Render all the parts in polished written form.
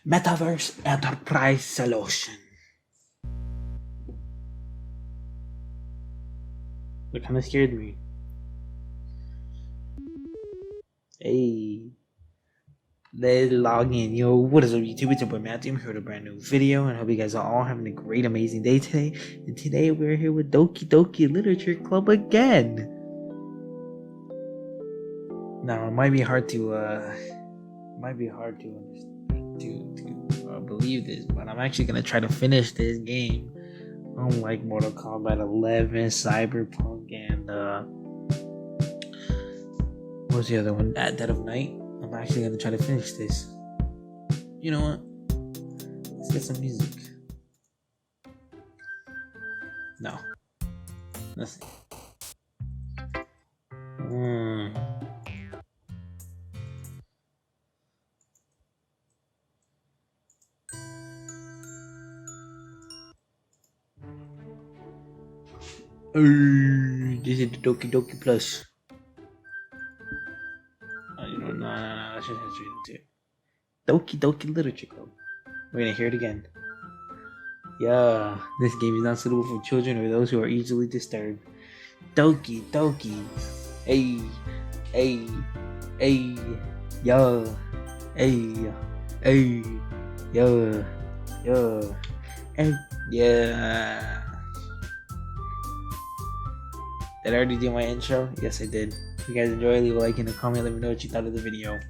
Metaverse Enterprise Solution. That kind of scared me. Hey, let's log in. Yo, what is up, YouTube? It's your boy Matthew. I'm here with a brand new video, and I hope you guys are all having a great, amazing day today. And today we're here with Doki Literature Club again. Now, it might be hard to believe this, but I'm actually gonna try to finish this game. Unlike Mortal Kombat 11, Cyberpunk, and what was the other one? At Dead of Night. I'm actually gonna try to finish this. You know what? Let's get some music. No, nothing. This is the Doki Plus. No. Let's just head straight into it. Doki Literature Club. We're gonna hear it again. Yeah, this game is not suitable for children or those who are easily disturbed. Doki. Hey, yo, yo, and yeah. Did I already do my intro? Yes, I did. If you guys enjoy, leave a like and a comment. Let me know what you thought of the video.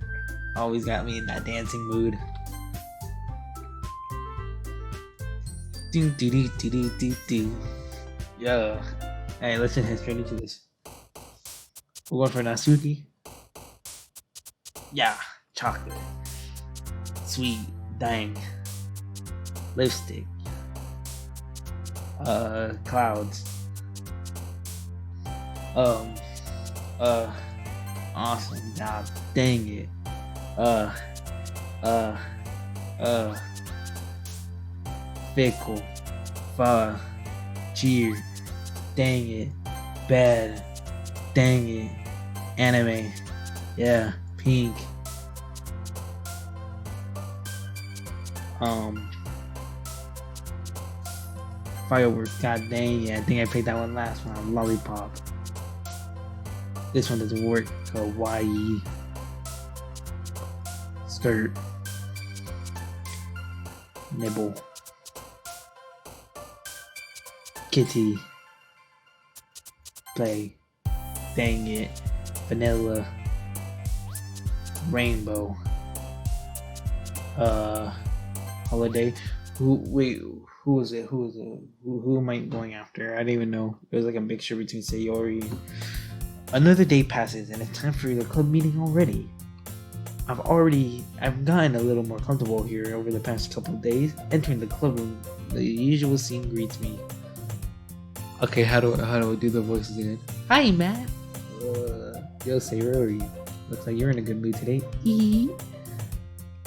Always got me in that dancing mood. Do. Yeah. Alright, let's just head straight into this. We're going for Natsuki. Yeah, chocolate. Sweet. Dang. Lipstick. Clouds. Awesome. God dang it. Fickle. Cheer. Dang it. Bad. Dang it. Anime. Yeah. Pink. Fireworks. God dang it. I think I played that one last one. Lollipop. This one doesn't work. Kawaii. Skirt. Nibble. Kitty. Play. Dang it. Vanilla. Rainbow. Holiday. Who was it? Who am I going after? I didn't even know. It was like a mixture between Sayori. Another day passes and it's time for the club meeting already. I've gotten a little more comfortable here over the past couple of days. Entering the club room, the usual scene greets me. Okay, how do I do the voices again? Hi, Matt. Yo, Sayori. Looks like you're in a good mood today.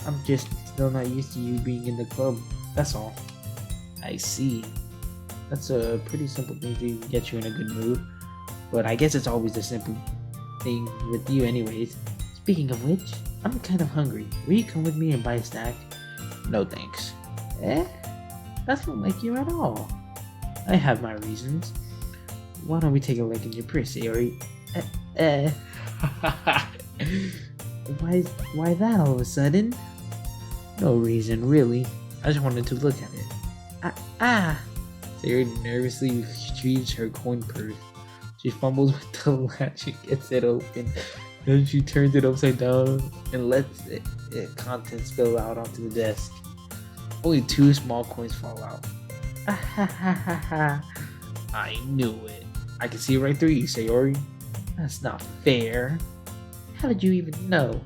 I'm just still not used to you being in the club. That's all. I see. That's a pretty simple thing to get you in a good mood. But I guess it's always a simple thing with you anyways. Speaking of which, I'm kind of hungry. Will you come with me and buy a snack? No thanks. That's not like you at all. I have my reasons. Why don't we take a look in your purse, Sayori? Why that all of a sudden? No reason, really. I just wanted to look at it. Sayori nervously retrieves her coin purse. She fumbles with the latch and gets it open. Then she turns it upside down and lets it contents spill out onto the desk. Only 2 small coins fall out. I knew it. I can see right through you, Sayori. That's not fair. How did you even know?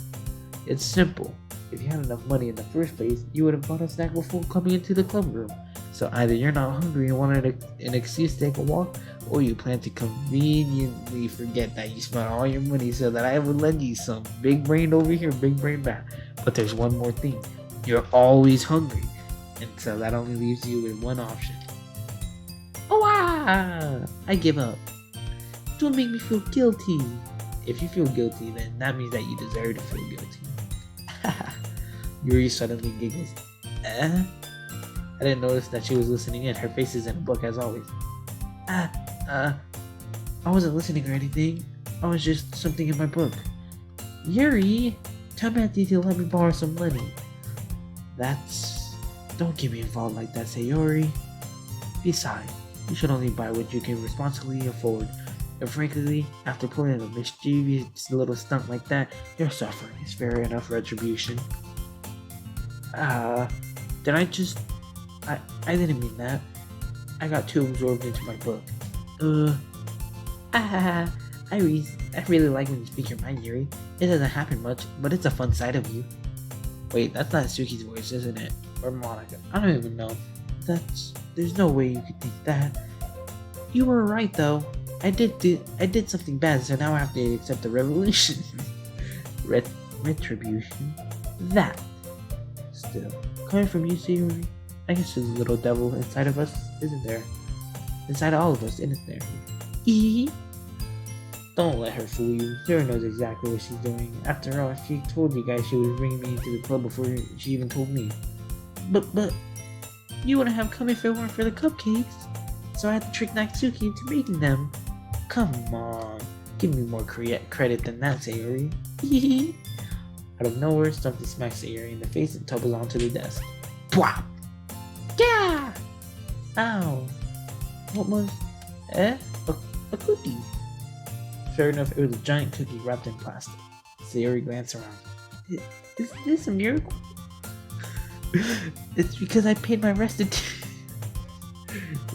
It's simple. If you had enough money in the first place, you would have bought a snack before coming into the club room. So either you're not hungry and wanted an excuse to take a walk, or you plan to conveniently forget that you spent all your money so that I would lend you some. Big brain over here, big brain back. But there's one more thing. You're always hungry. And so that only leaves you with one option. I give up. Don't make me feel guilty. If you feel guilty, then that means that you deserve to feel guilty. Yuri suddenly giggles. I didn't notice that she was listening in. Her face is in a book as always. I wasn't listening or anything. I was just something in my book. Yuri, tell me to let me borrow some money. Don't get me involved like that, Sayori. Besides, you should only buy what you can responsibly afford. And frankly, after pulling a mischievous little stunt like that, your suffering is fair enough retribution. Did I just... I didn't mean that. I got too absorbed into my book. I really like when you speak your mind, Yuri. It doesn't happen much, but it's a fun side of you. Wait, that's not Suki's voice, isn't it? Or Monica. I don't even know. There's no way you could think that. You were right, though. I did something bad, so now I have to accept the revolution. Retribution. That. Still, coming from you, Sayori, I guess there's a little devil inside of us, isn't there? Inside all of us, isn't there? Don't let her fool you. Sarah knows exactly what she's doing. After all, she told you guys she was bringing me into the club before she even told me. But, you wouldn't have come if it weren't for the cupcakes. So I had to trick Natsuki into making them. Come on. Give me more credit than that, Sayori. Out of nowhere, something smacks Sayori in the face and tumbles onto the desk. Pwop! Yeah! Ow. What was... A cookie. Fair enough, it was a giant cookie wrapped in plastic. Sayori glanced around. Is this a miracle? It's because I paid my restitution.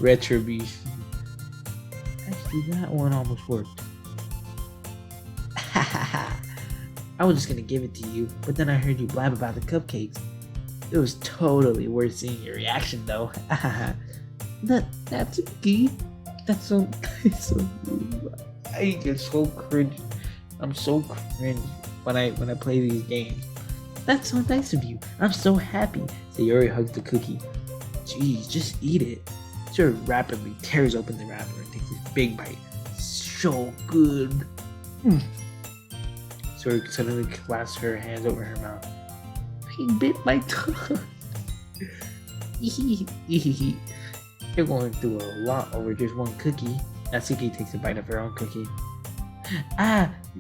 Retribution. Actually, that one almost worked. I was just gonna give it to you, but then I heard you blab about the cupcakes. It was totally worth seeing your reaction, though. That's a key. That's so I get so cringe. I'm so cringe when I play these games. That's so nice of you. I'm so happy. Sayori hugs the cookie. Jeez, just eat it. Sarah rapidly tears open the wrapper and takes a big bite. So good. Sarah suddenly clasps her hands over her mouth. He bit my tongue. You're going through a lot over just one cookie. Natsuki takes a bite of her own cookie.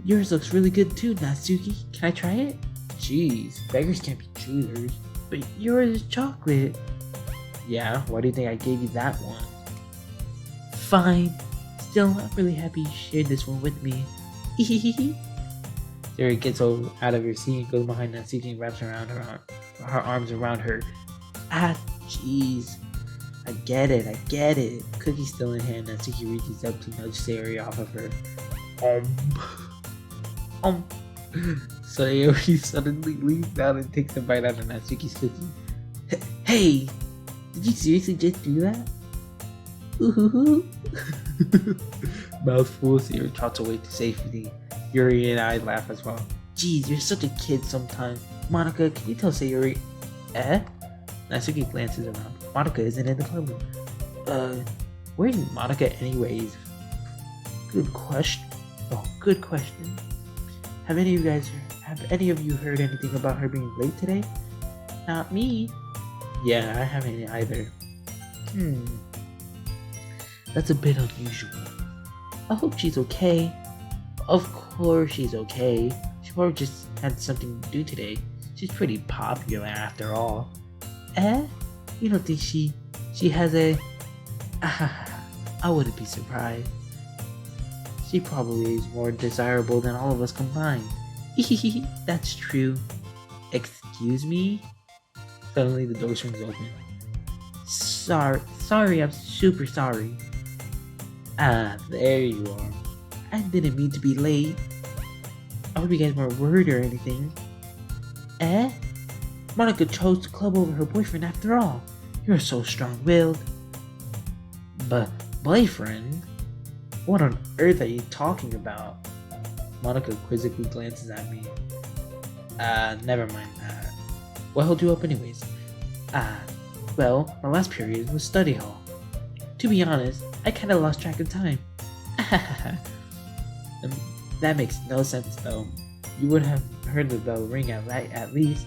Yours looks really good too, Natsuki. Can I try it? Jeez, beggars can't be choosers. But yours is chocolate. Yeah, why do you think I gave you that one? Fine. Still, I'm really happy you shared this one with me. Sarah gets out of her seat and goes behind Natsuki and wraps her arms around her. Jeez. I get it. Cookie still in hand, Natsuki reaches up to nudge Sayori off of her. Sayori suddenly leans down and takes a bite out of Natsuki's cookie. Hey! Did you seriously just do that? Mouthful, Sayori trots away to safety. Yuri and I laugh as well. Jeez, you're such a kid sometimes. Monica, can you tell Sayori? Natsuki glances around. Monica isn't in the club. Where's Monica anyways? Good question. Have any of you heard anything about her being late today? Not me. Yeah, I haven't either. That's a bit unusual. I hope she's okay. Of course she's okay. She probably just had something to do today. She's pretty popular after all. You don't think she has a... I wouldn't be surprised. She probably is more desirable than all of us combined. That's true. Excuse me? Suddenly the door swings open. Sorry, I'm super sorry. There you are. I didn't mean to be late. I hope you guys weren't worried or anything. Monica chose the club over her boyfriend after all. You're so strong-willed. But boyfriend? What on earth are you talking about? Monica quizzically glances at me. Never mind that. What held you up anyways? Well, my last period was study hall. To be honest, I kinda lost track of time. That makes no sense though. You would have heard the bell ring at least.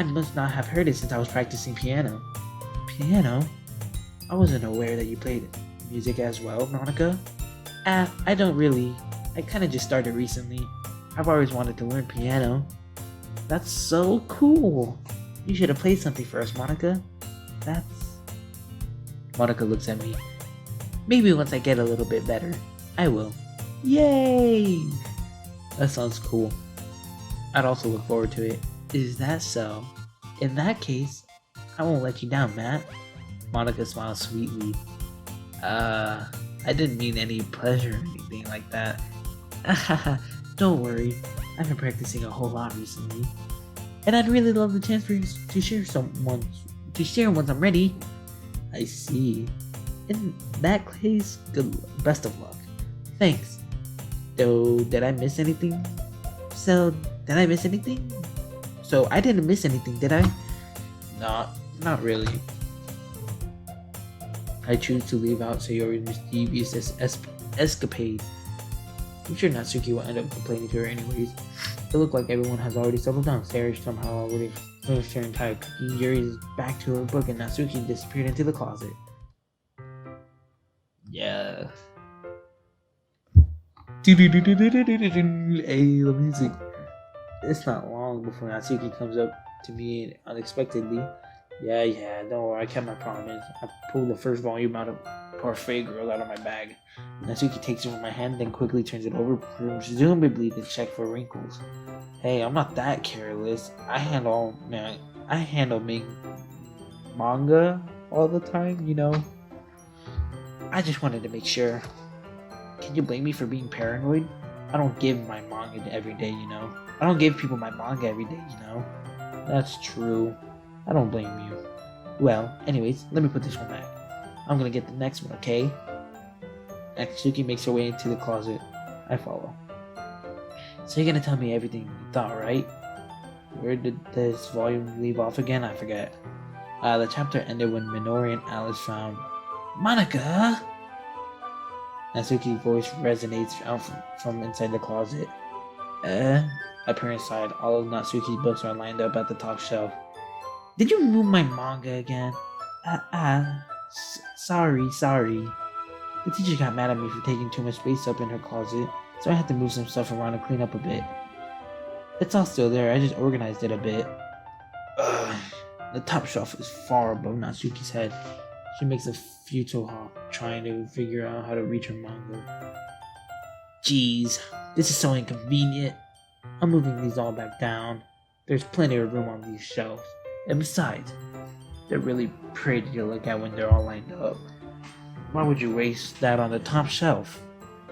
I must not have heard it since I was practicing piano. Piano? I wasn't aware that you played music as well, Monica. I don't really. I kinda just started recently. I've always wanted to learn piano. That's so cool. You should have played something for us, Monica. Monica looks at me. Maybe once I get a little bit better, I will. Yay! That sounds cool. I'd also look forward to it. Is that so? In that case, I won't let you down, Matt. Monica smiles sweetly. I didn't mean any pleasure or anything like that. Don't worry. I've been practicing a whole lot recently. And I'd really love the chance for you to share once I'm ready. I see. In that case, best of luck. Thanks. Though, did I miss anything? So I didn't miss anything, did I? Not really. I choose to leave out Sayori's mischievous escapade. I'm sure Natsuki will end up complaining to her anyways. It looked like everyone has already settled down. Sayori somehow already finished her entire cookie. Yuri is back to her book and Natsuki disappeared into the closet. Yeah. Hey, the music. It's not long before Natsuki comes up to me unexpectedly. Yeah, don't worry, I kept my promise. I pulled the first volume out of Parfait Girl out of my bag. Natsuki takes it from my hand, then quickly turns it over, presumably to check for wrinkles. Hey, I'm not that careless. I handle manga all the time, you know. I just wanted to make sure. Can you blame me for being paranoid? I don't give my manga every day, you know. I don't give people my manga every day, you know. That's true. I don't blame you. Well, anyways, let me put this one back. I'm gonna get the next one, okay? Natsuki makes her way into the closet. I follow. So you're gonna tell me everything you thought, right? Where did this volume leave off again? I forget. The chapter ended when Minori and Alice found Monica! Natsuki's voice resonates out from inside the closet. I peer inside. All of Natsuki's books are lined up at the top shelf. Did you move my manga again? Sorry. The teacher got mad at me for taking too much space up in her closet, so I had to move some stuff around and clean up a bit. It's all still there, I just organized it a bit. The top shelf is far above Natsuki's head. She makes a futile hop, trying to figure out how to reach her manga. Jeez, this is so inconvenient. I'm moving these all back down. There's plenty of room on these shelves. And besides, they're really pretty to look at when they're all lined up. Why would you waste that on the top shelf?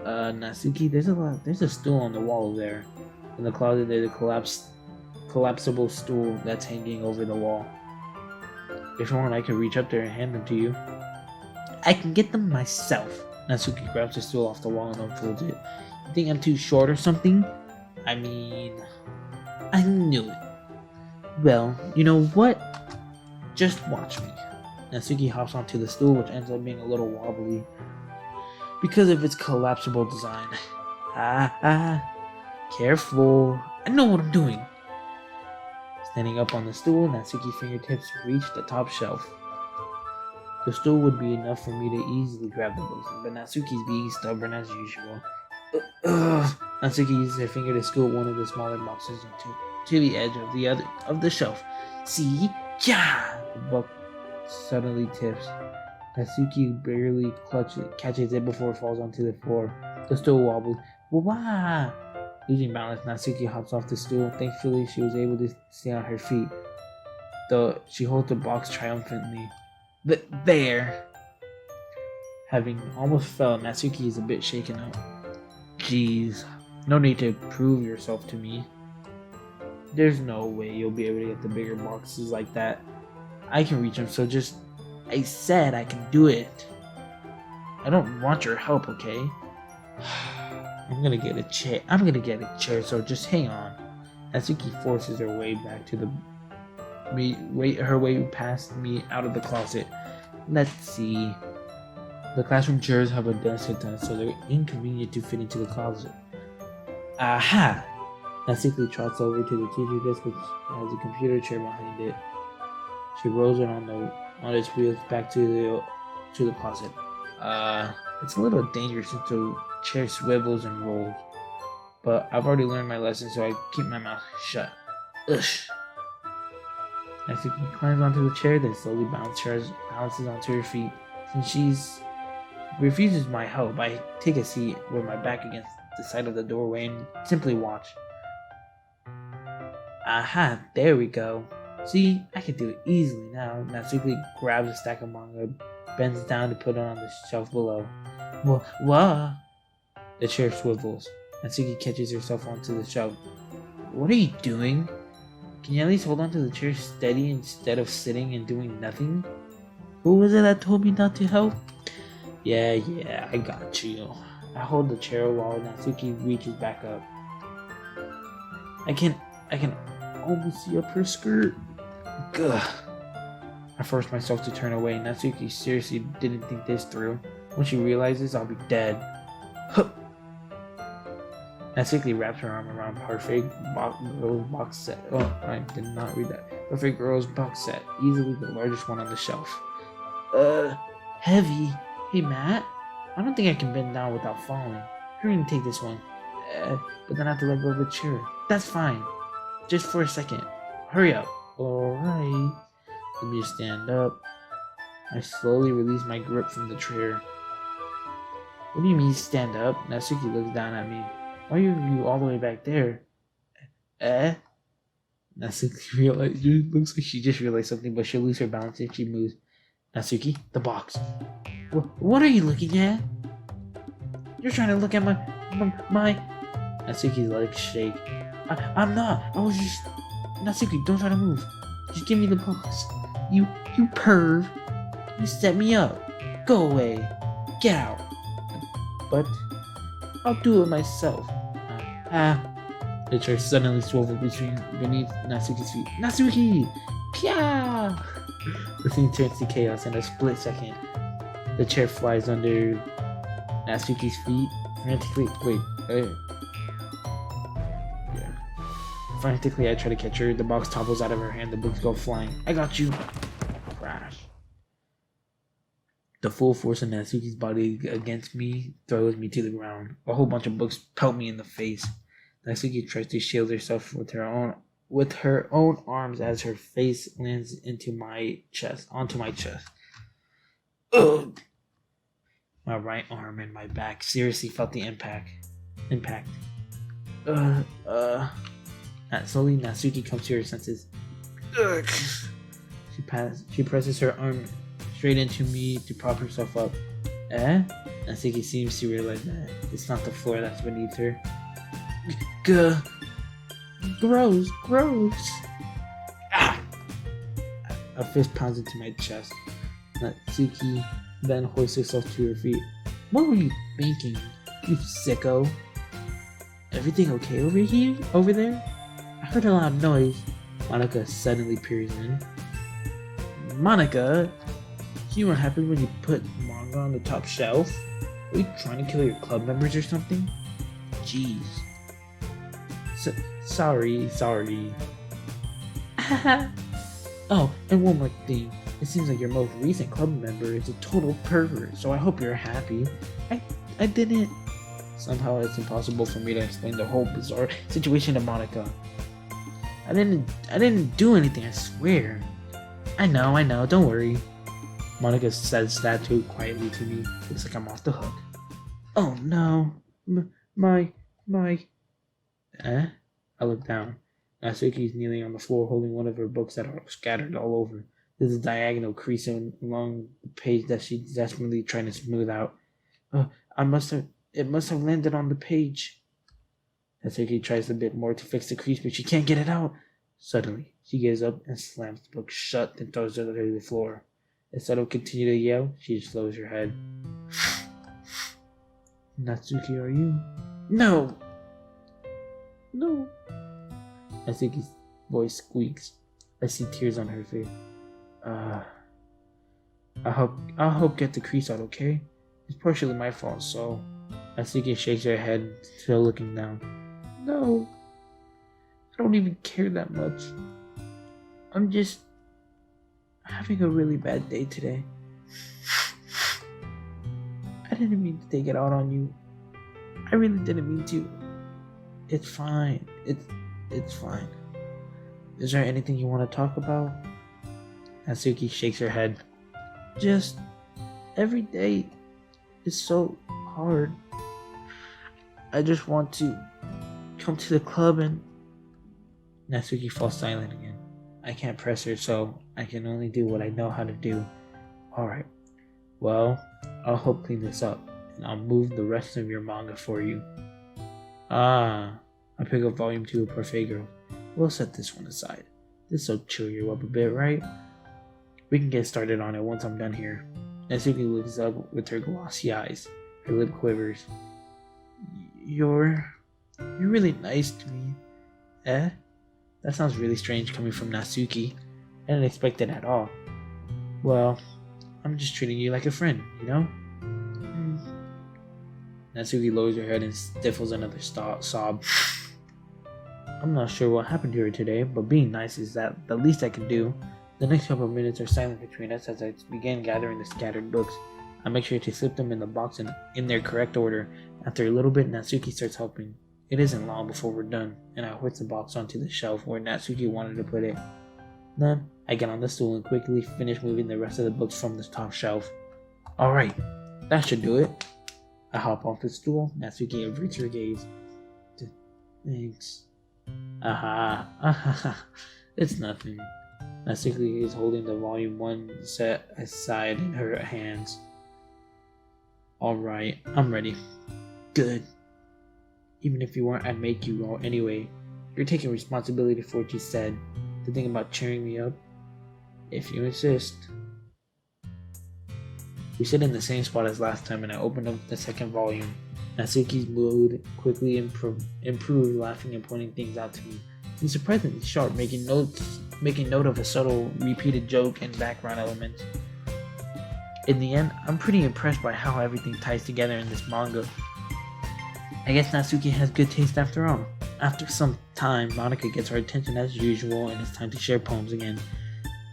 Natsuki, there's a stool on the wall there. In the closet, there's a collapsible stool that's hanging over the wall. If you want, I can reach up there and hand them to you. I can get them myself. Natsuki grabs the stool off the wall and unfolds it. You think I'm too short or something? I mean, I knew it. Well, you know what? Just watch me. Natsuki hops onto the stool, which ends up being a little wobbly because of its collapsible design. Careful. I know what I'm doing. Standing up on the stool, Natsuki's fingertips reach the top shelf. The stool would be enough for me to easily grab the books, but Natsuki's being stubborn as usual. Natsuki uses her finger to scoot one of the smaller boxes to the edge of the shelf. See? Yeah! The book suddenly tips. Natsuki barely catches it before it falls onto the floor. The stool wobbles. Wah! Losing balance, Natsuki hops off the stool. Thankfully, she was able to stay on her feet, though she holds the box triumphantly. There! Having almost fell, Natsuki is a bit shaken up. Jeez, no need to prove yourself to me. There's no way you'll be able to get the bigger boxes like that. I can reach them, so I said I can do it. I don't want your help, okay? I'm gonna get a chair, so just hang on. Natsuki forces her way back to her way past me out of the closet. Let's see. The classroom chairs have a desk attached, so they're inconvenient to fit into the closet. Aha! Natsuki trots over to the teacher desk, which has a computer chair behind it. She rolls it on its wheels back to the closet. It's a little dangerous since the chair swivels and rolls. But I've already learned my lesson, so I keep my mouth shut. Ugh. Natsuki climbs onto the chair, then slowly balances onto her feet. Since she refuses my help, I take a seat with my back against the side of the doorway and simply watch. Aha, there we go. See, I can do it easily now. Natsuki grabs a stack of manga, bends down to put it on the shelf below. Whoa! The chair swivels. Natsuki catches herself onto the shelf. What are you doing? Can you at least hold on to the chair steady instead of sitting and doing nothing? Who was it that told me not to help? Yeah, I got you. I hold the chair while Natsuki reaches back up. I can almost see up her skirt. Gah. I force myself to turn away. Natsuki seriously didn't think this through. When she realizes I'll be dead. Huh. Natsuki wraps her arm around Perfect Girl's box set. Oh, I did not read that. Perfect Girl's box set. Easily the largest one on the shelf. Heavy. Hey, Matt. I don't think I can bend down without falling. Hurry and take this one. But then I have to let go of the chair. That's fine. Just for a second. Hurry up. Alright. Let me stand up. I slowly release my grip from the chair. What do you mean stand up? Natsuki looks down at me. Why are you all the way back there? Natsuki looks like she just realized something, but she'll lose her balance if she moves. Natsuki, the box. What are you looking at? You're trying to look at my... Natsuki's legs shake. I'm not. I was just... Natsuki, don't try to move. Just give me the box. You perv. You set me up. Go away. Get out. But I'll do it myself. The chair suddenly swiveled beneath Natsuki's feet. Natsuki! Pya! The scene turns to chaos in a split second. The chair flies under Natsuki's feet. Frantically, I try to catch her. The box topples out of her hand. The books go flying. I got you! Crash. The full force of Natsuki's body against me throws me to the ground. A whole bunch of books pelt me in the face. Natsuki tries to shield herself with her own arms as her face lands onto my chest. Ugh! My right arm and my back seriously felt the impact. Slowly, Natsuki comes to her senses. Ugh. She presses her arm straight into me to prop herself up. Natsuki seems to realize that it's not the floor that's beneath her. Gross. Ah! A fist pounds into my chest. Natsuki then hoists herself to her feet. What were you thinking, you sicko? Everything okay over there? I heard a loud noise. Monica suddenly peers in. Monica? You know what happened when you put manga on the top shelf? Are you trying to kill your club members or something? Jeez. Sorry. Oh, and one more thing. It seems like your most recent club member is a total pervert, so I hope you're happy. I didn't... Somehow it's impossible for me to explain the whole bizarre situation to Monica. I didn't do anything, I swear. I know, don't worry. Monica says that too quietly to me. Looks like I'm off the hook. Oh no. My... I look down. Natsuki's kneeling on the floor holding one of her books that are scattered all over. There's a diagonal crease along the page that she's desperately trying to smooth out. It must have landed on the page. Natsuki tries a bit more to fix the crease, but she can't get it out. Suddenly, she gives up and slams the book shut and throws it to the floor. Instead of continuing to yell, she just lowers her head. Natsuki, are you? No! Natsuki's voice squeaks. I see tears on her face. I'll help get the crease out, okay? It's partially my fault, so... Natsuki shakes her head, still looking down. No. don't even care that much. I'm just having a really bad day today. I didn't mean to take it out on you. I really didn't mean to. It's fine. It's fine. Is there anything you want to talk about? Natsuki shakes her head. Just every day is so hard. I just want to come to the club and... Natsuki falls silent again. I can't press her, so I can only do what I know how to do. Alright. Well, I'll help clean this up, and I'll move the rest of your manga for you. I pick up volume 2 of Parfait Girl. We'll set this one aside. This'll chill you up a bit, right? We can get started on it once I'm done here. Natsuki looks up with her glossy eyes. Her lip quivers. You're really nice to me. Eh? That sounds really strange coming from Natsuki. I didn't expect it at all. Well, I'm just treating you like a friend, you know? Natsuki lowers her head and stifles another sob. I'm not sure what happened to her today, but being nice is the least I can do. The next couple of minutes are silent between us as I begin gathering the scattered books. I make sure to slip them in the box in their correct order. After a little bit, Natsuki starts helping. It isn't long before we're done, and I hoist the box onto the shelf where Natsuki wanted to put it. Then, I get on the stool and quickly finish moving the rest of the books from the top shelf. Alright, that should do it. I hop off the stool. Natsuki averts her gaze. Thanks. Aha. It's nothing. Natsuki is holding the volume 1 set aside in her hands. Alright, I'm ready. Good. Even if you weren't, I'd make you go anyway. You're taking responsibility for what you said. The thing about cheering me up? If you insist. We sit in the same spot as last time and I opened up the second volume. Natsuki's mood quickly improved, laughing and pointing things out to me. He's surprisingly sharp, making note of a subtle, repeated joke and background elements. In the end, I'm pretty impressed by how everything ties together in this manga. I guess Natsuki has good taste after all. After some time, Monica gets our attention as usual and it's time to share poems again.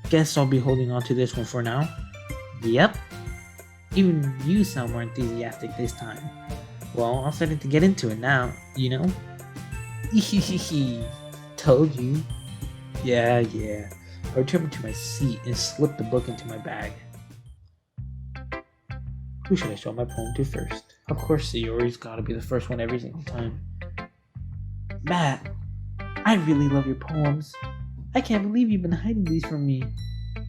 Guess I'll be holding on to this one for now. Yep. Even you sound more enthusiastic this time. Well, I'm starting to get into it now, you know? Told you. Yeah. I returned to my seat and slipped the book into my bag. Who should I show my poem to first? Of course, Sayori's gotta be the first one every single time. Matt, I really love your poems. I can't believe you've been hiding these from me.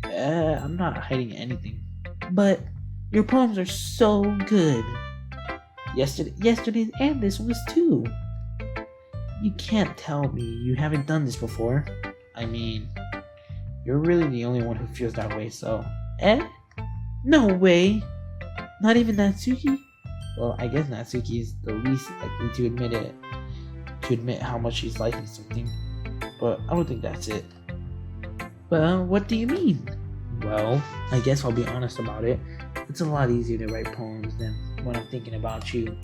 I'm not hiding anything. But your poems are so good. Yesterday's and this was too. You can't tell me you haven't done this before. I mean, you're really the only one who feels that way, so... No way! Not even Natsuki? Well, I guess Natsuki is the least likely to admit it. To admit how much she's liking something. But I don't think that's it. Well, what do you mean? Well, I guess I'll be honest about it. It's a lot easier to write poems than when I'm thinking about you.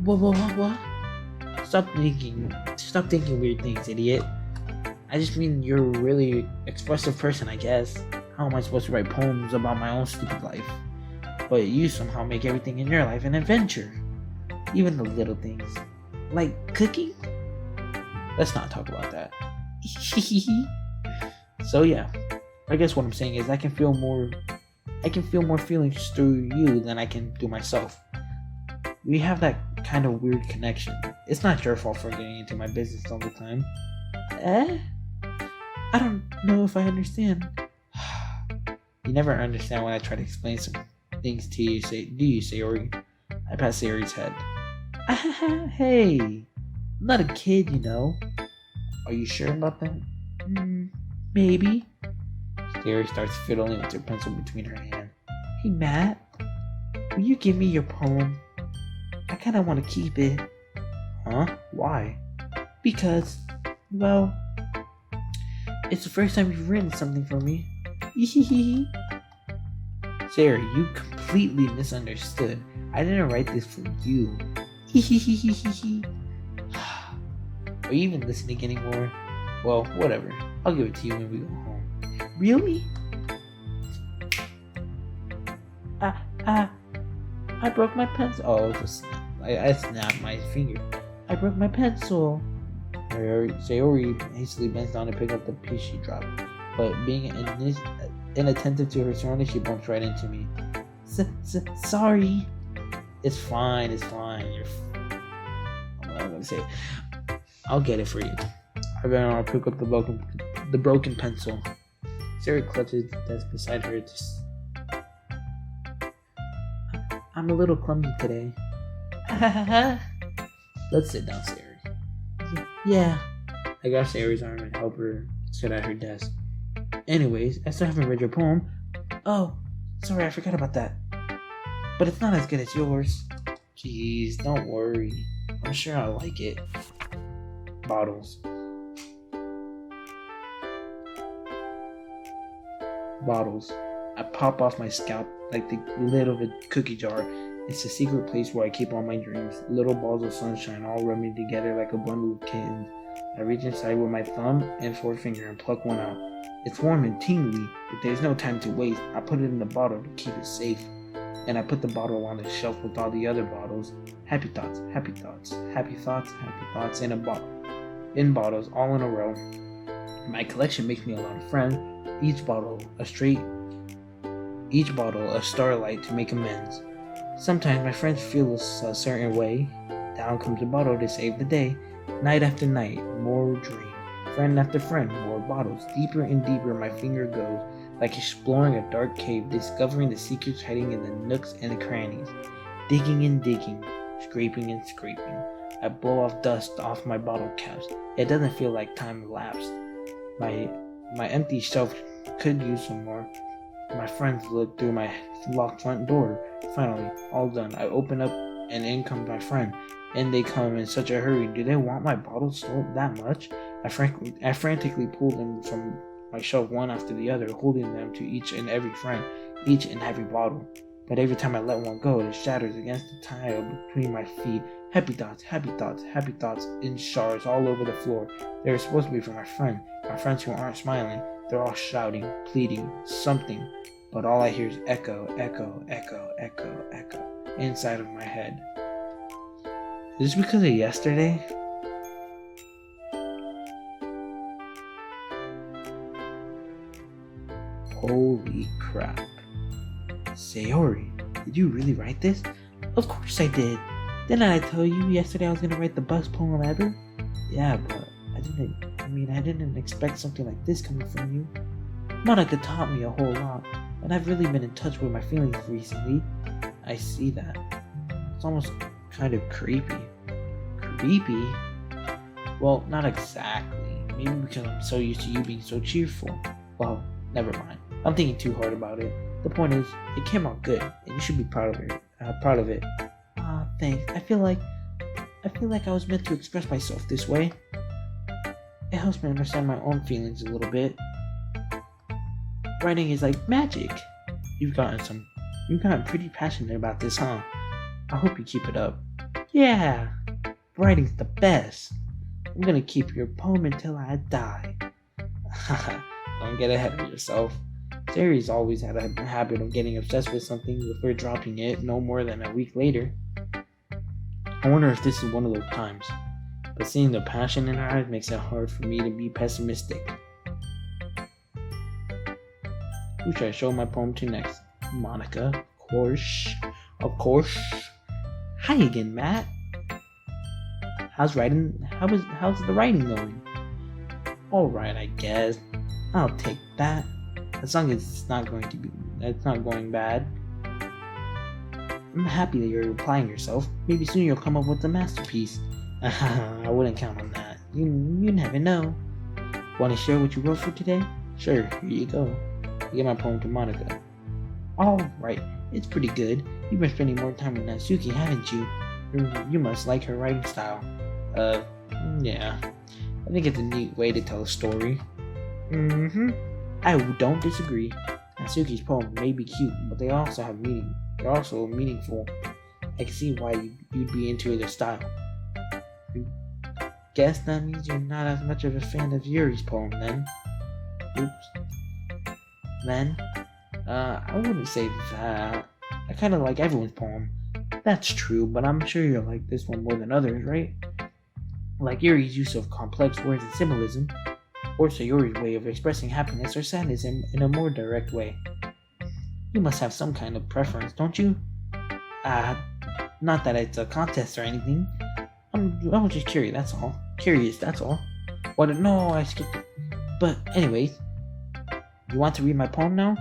What? Stop thinking weird things, idiot. I just mean you're a really expressive person, I guess. How am I supposed to write poems about my own stupid life? But you somehow make everything in your life an adventure. Even the little things. Like cooking? Let's not talk about that. So yeah, I guess what I'm saying is I can feel more feelings through you than I can through myself. We have that kind of weird connection. It's not your fault for getting into my business all the time. I don't know if I understand. You never understand when I try to explain some things to you. Do you, Sayori? I pat Sayori's head. Hey, I'm not a kid, you know. Are you sure about that? Maybe. Sayori starts fiddling with her pencil between her hands. Hey, Matt, will you give me your poem? I kind of want to keep it. Huh? Why? Because, well, it's the first time you've written something for me. Sayori, you completely misunderstood. I didn't write this for you. Are you even listening anymore? Well, whatever. I'll give it to you when we go home. Really? I broke my pencil. Oh, I snapped my finger. I broke my pencil. Sayori hastily bends down to pick up the piece she dropped, but being inattentive to her surroundings, she bumps right into me. Sorry. It's fine. I'm gonna say, I'll get it for you. I ran around, pick up the broken pencil. Sayori clutches the desk beside her. I'm a little clumsy today. Let's sit down, Sayori. Yeah. I grabbed Sayori's arm and helped her sit at her desk. Anyways, I still haven't read your poem. Oh, sorry, I forgot about that. But it's not as good as yours. Jeez, don't worry. I'm sure I'll like it. Bottles. I pop off my scalp like the lid of a cookie jar. It's a secret place where I keep all my dreams. Little balls of sunshine all rubbing together like a bundle of kittens. I reach inside with my thumb and forefinger and pluck one out. It's warm and tingly, but there's no time to waste. I put it in the bottle to keep it safe. And I put the bottle on the shelf with all the other bottles. Happy thoughts, in bottles, all in a row. My collection makes me a lot of friends. Each bottle a starlight to make amends. Sometimes my friends feel a certain way. Down comes a bottle to save the day. Night after night, more dream. Friend after friend, more bottles. Deeper and deeper my finger goes, like exploring a dark cave, discovering the secrets hiding in the nooks and the crannies. Digging and digging, scraping and scraping. I blow off dust off my bottle caps. It doesn't feel like time elapsed. My empty shelf could use some more. My friends look through my locked front door. Finally, all done. I open up and in comes my friend. And they come in such a hurry. Do they want my bottles so that much? I frantically pull them from my shelf one after the other, holding them to each and every friend, each and every bottle. But every time I let one go, it shatters against the tile between my feet. Happy thoughts in shards all over the floor. They're supposed to be for my friends who aren't smiling. They're all shouting, pleading, something. But all I hear is echo, echo, echo, echo, echo, inside of my head. Is this because of yesterday? Holy crap. Sayori, did you really write this? Of course I did. Didn't I tell you yesterday I was gonna write the best poem ever? Yeah, but I didn't expect something like this coming from you. Monica taught me a whole lot, and I've really been in touch with my feelings recently. I see that. It's almost kind of creepy. Creepy? Well, not exactly. Maybe because I'm so used to you being so cheerful. Well, never mind. I'm thinking too hard about it. The point is, it came out good, and you should be proud of it. Thanks. I feel like I was meant to express myself this way. It helps me understand my own feelings a little bit. Writing is like magic. You've gotten pretty passionate about this, huh? I hope you keep it up. Yeah, writing's the best. I'm gonna keep your poem until I die. Don't get ahead of yourself. Sayori's always had a habit of getting obsessed with something before dropping it no more than a week later. I wonder if this is one of those times, but seeing the passion in her eyes makes it hard for me to be pessimistic. Who should I show my poem to next? Monica, of course. Hi again, Matt. How's the writing going? Alright, I guess. I'll take that. As long as it's not going bad. I'm happy that you're applying yourself. Maybe soon you'll come up with a masterpiece. I wouldn't count on that. You never know. Want to share what you wrote for today? Sure, here you go. I give my poem to Monica. Alright, it's pretty good. You've been spending more time with Natsuki, haven't you? You must like her writing style. Yeah. I think it's a neat way to tell a story. I don't disagree. Natsuki's poem may be cute, but they also have meaning. They're also meaningful. I can see why you'd be into their style. guess that means you're not as much of a fan of Yuri's poem then. Oops. Then, I wouldn't say that. I kind of like everyone's poem. That's true, but I'm sure you'll like this one more than others, right? Like Yuri's use of complex words and symbolism, or Sayori's way of expressing happiness or sadness in a more direct way. You must have some kind of preference, don't you? Not that it's a contest or anything. I'm just curious, that's all. What? No, I skipped it. But anyways, you want to read my poem now?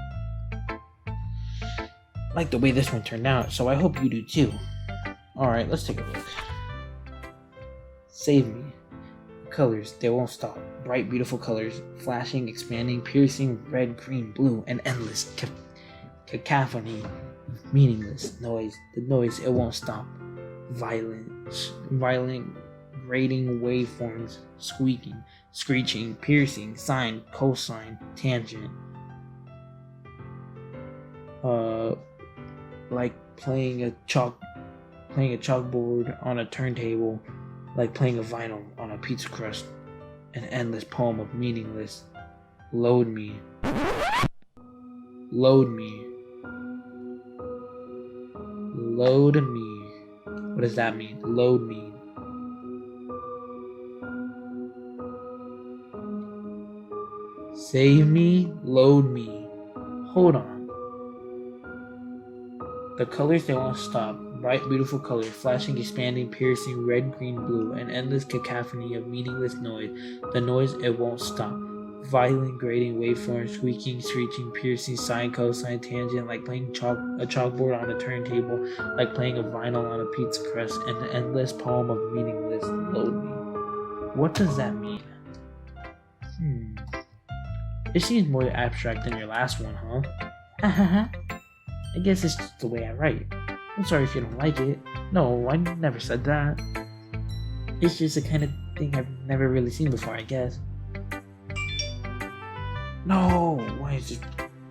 I like the way this one turned out, so I hope you do too. Alright, let's take a look. Save me. Colors, they won't stop. Bright, beautiful colors, flashing, expanding, piercing, red, green, blue, and endless cacophony. Meaningless noise. The noise, it won't stop. Violent, grating waveforms, squeaking, screeching, piercing, sine, cosine, tangent. Like playing a chalkboard on a turntable, like playing a vinyl on a pizza crust. An endless poem of meaningless. Load me. Load me. Load me. What does that mean? Load me. Save me. Load me. Hold on. The colors, they won't stop. Bright, beautiful colors, flashing, expanding, piercing, red, green, blue, an endless cacophony of meaningless noise. The noise, it won't stop. Violent, grating waveforms, squeaking, screeching, piercing, sine, cosine, tangent, like playing a chalkboard on a turntable, like playing a vinyl on a pizza crust, and an endless poem of meaningless. Load me. What does that mean? It seems more abstract than your last one, huh? I guess it's just the way I write. I'm sorry if you don't like it. No, I never said that. It's just the kind of thing I've never really seen before, I guess. No, why is it?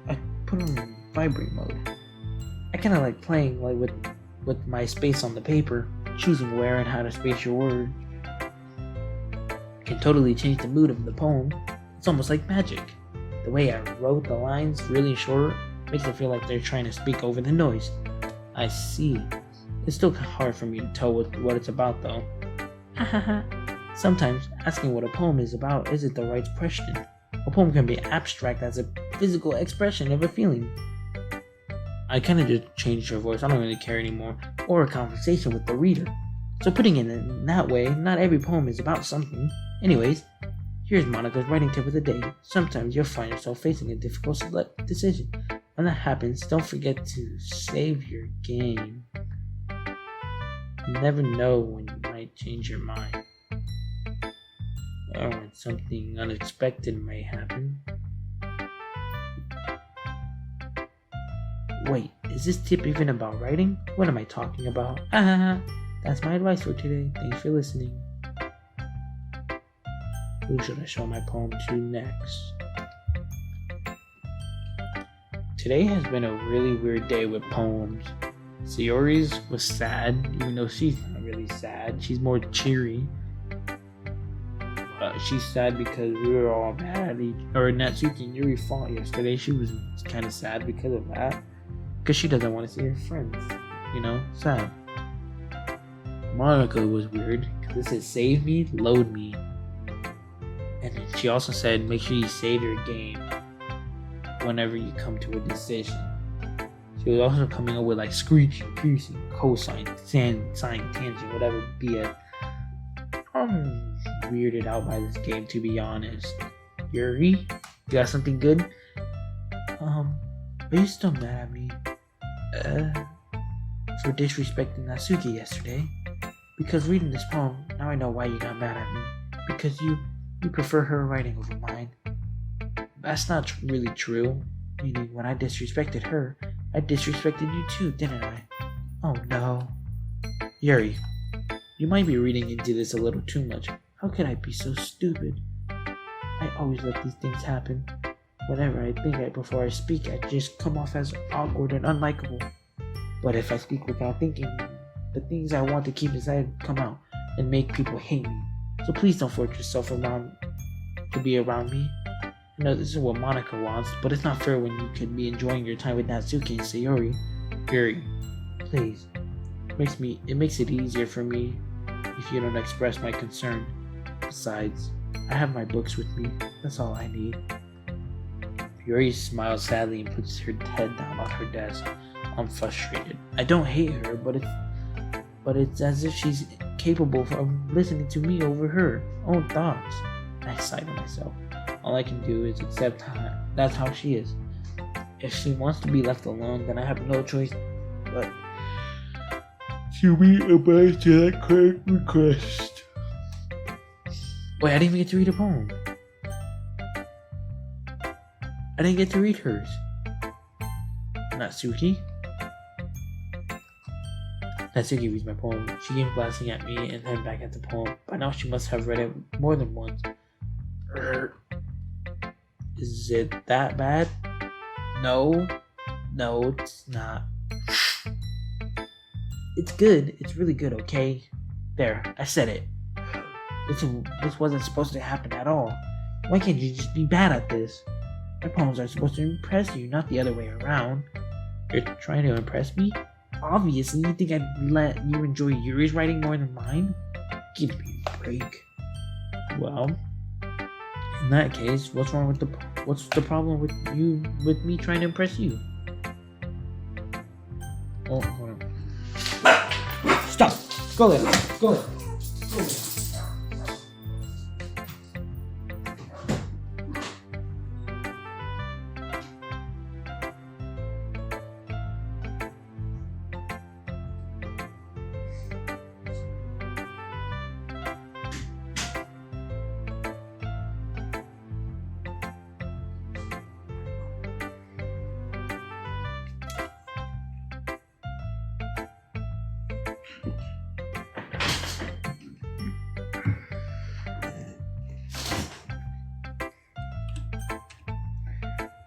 I put it on vibrate mode. I kind of like playing with my space on the paper, choosing where and how to space your word. It can totally change the mood of the poem. It's almost like magic. The way I wrote the lines really short makes it feel like they're trying to speak over the noise. I see. It's still hard for me to tell what it's about though. Sometimes asking what a poem is about isn't the right question. A poem can be abstract as a physical expression of a feeling. I kind of just changed her voice, I don't really care anymore, or a conversation with the reader. So putting it in that way, not every poem is about something. Anyways, here's Monica's writing tip of the day. Sometimes you'll find yourself facing a difficult decision. When that happens, don't forget to save your game. You never know when you might change your mind. Or when something unexpected may happen. Wait, is this tip even about writing? What am I talking about? That's my advice for today. Thanks for listening. Who should I show my poem to next? Today has been a really weird day with poems. Sayori's was sad, even though she's not really sad. She's more cheery. She's sad because we were all mad at Natsuki and Yuri fought yesterday. She was kind of sad because of that. Because she doesn't want to see her friends. Sad. Monica was weird because it said save me, load me. And then she also said make sure you save your game whenever you come to a decision. She was also coming up with like screeching, piercing, cosine, sine, tangent, whatever BS. I'm weirded out by this game, to be honest. Yuri, you got something good? Are you still mad at me? For disrespecting Natsuki yesterday? Because reading this poem, now I know why you got mad at me. Because you prefer her writing over mine. That's not really true. Meaning, when I disrespected her, I disrespected you too, didn't I? Oh no. Yuri, you might be reading into this a little too much. How could I be so stupid? I always let these things happen. Whenever I think right before I speak, I just come off as awkward and unlikable. But if I speak without thinking, the things I want to keep inside come out and make people hate me. So please don't force yourself around to be around me. I know this is what Monica wants, but it's not fair when you could be enjoying your time with Natsuki and Sayori. Yuri, please. It makes it easier for me if you don't express my concern. Besides, I have my books with me. That's all I need. Yuri smiles sadly and puts her head down on her desk. I'm frustrated. I don't hate her, but it's as if she's capable of listening to me over her own thoughts. I sigh to myself. All I can do is accept that's how she is. If she wants to be left alone, then I have no choice but to be obliged to that correct request. Wait, I didn't even get to read a poem. I didn't get to read hers. Natsuki? Natsuki reads my poem. She came glancing at me and then back at the poem. By now she must have read it more than once. Is it that bad? No, it's not. It's good. It's really good, okay? There, I said it. This wasn't supposed to happen at all. Why can't you just be bad at this? My poems are supposed to impress you, not the other way around. You're trying to impress me? Obviously, you think I'd let you enjoy Yuri's writing more than mine? Give me a break. Well, in that case, what's the problem with me trying to impress you? Oh, hold on. Stop! Go there! Go there!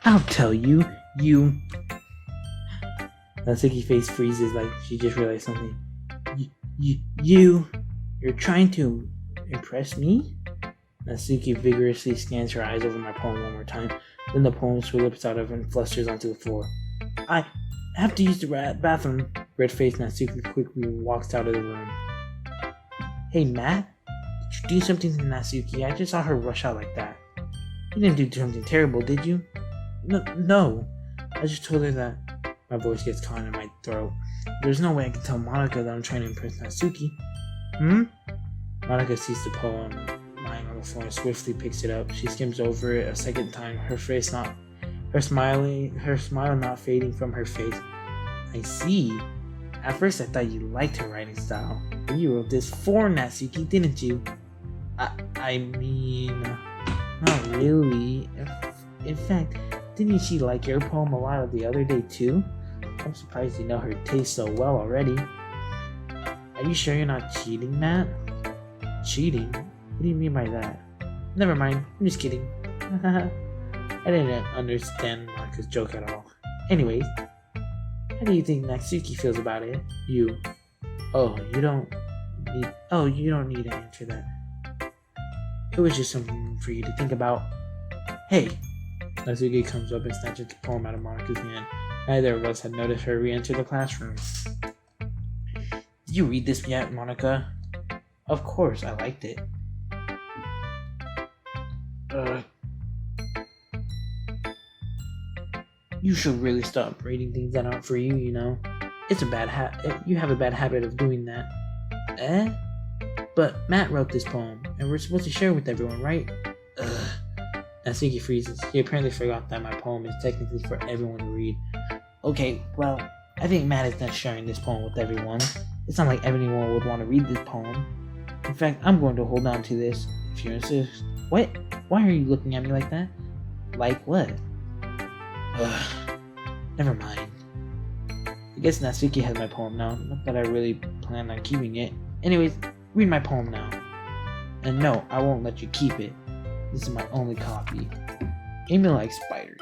I'll tell you, you... Natsuki's face freezes like she just realized something. You're trying to impress me? Natsuki vigorously scans her eyes over my poem one more time. Then the poem slips out of her and flusters onto the floor. I have to use the bathroom. Red-faced Natsuki quickly walks out of the room. Hey, Matt? Did you do something to Natsuki? I just saw her rush out like that. You didn't do something terrible, did you? No. I just told her that. My voice gets caught in my throat. There's no way I can tell Monica that I'm trying to impress Natsuki. Monica sees the poem lying on the floor and swiftly picks it up. She skims over it a second time, her smile not fading from her face. I see. At first I thought you liked her writing style. But you wrote this for Natsuki, didn't you? I mean, not really. In fact, didn't she like your poem a lot the other day too? I'm surprised you know her taste so well already. Are you sure you're not cheating, Matt? Cheating? What do you mean by that? Never mind, I'm just kidding. I didn't understand Monica's joke at all. Anyways, how do you think Natsuki feels about it? You don't need to answer that. It was just something for you to think about. Hey! Natsuki comes up and snatches the poem out of Monica's hand. Neither of us had noticed her re-enter the classroom. Did you read this yet, Monica? Of course, I liked it. You should really stop reading things that aren't for you, you know? It's a bad you have a bad habit of doing that. But Matt wrote this poem, and we're supposed to share it with everyone, right? Natsuki freezes. He apparently forgot that my poem is technically for everyone to read. Okay, well, I think Matt is done sharing this poem with everyone. It's not like everyone would want to read this poem. In fact, I'm going to hold on to this, if you insist. What? Why are you looking at me like that? Like what? Never mind. I guess Natsuki has my poem now. Not that I really plan on keeping it. Anyways, read my poem now. And no, I won't let you keep it. This is my only copy. Amy likes spiders.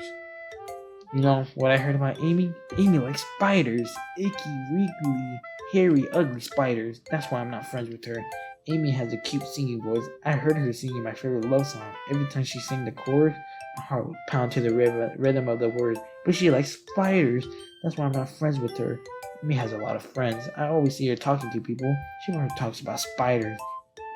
You know what I heard about Amy? Amy likes spiders. Icky, wriggly, hairy, ugly spiders. That's why I'm not friends with her. Amy has a cute singing voice. I heard her singing my favorite love song. Every time she sang the chorus, my heart would pound to the rhythm of the words. But she likes spiders. That's why I'm not friends with her. Amy has a lot of friends. I always see her talking to people. She never talks about spiders.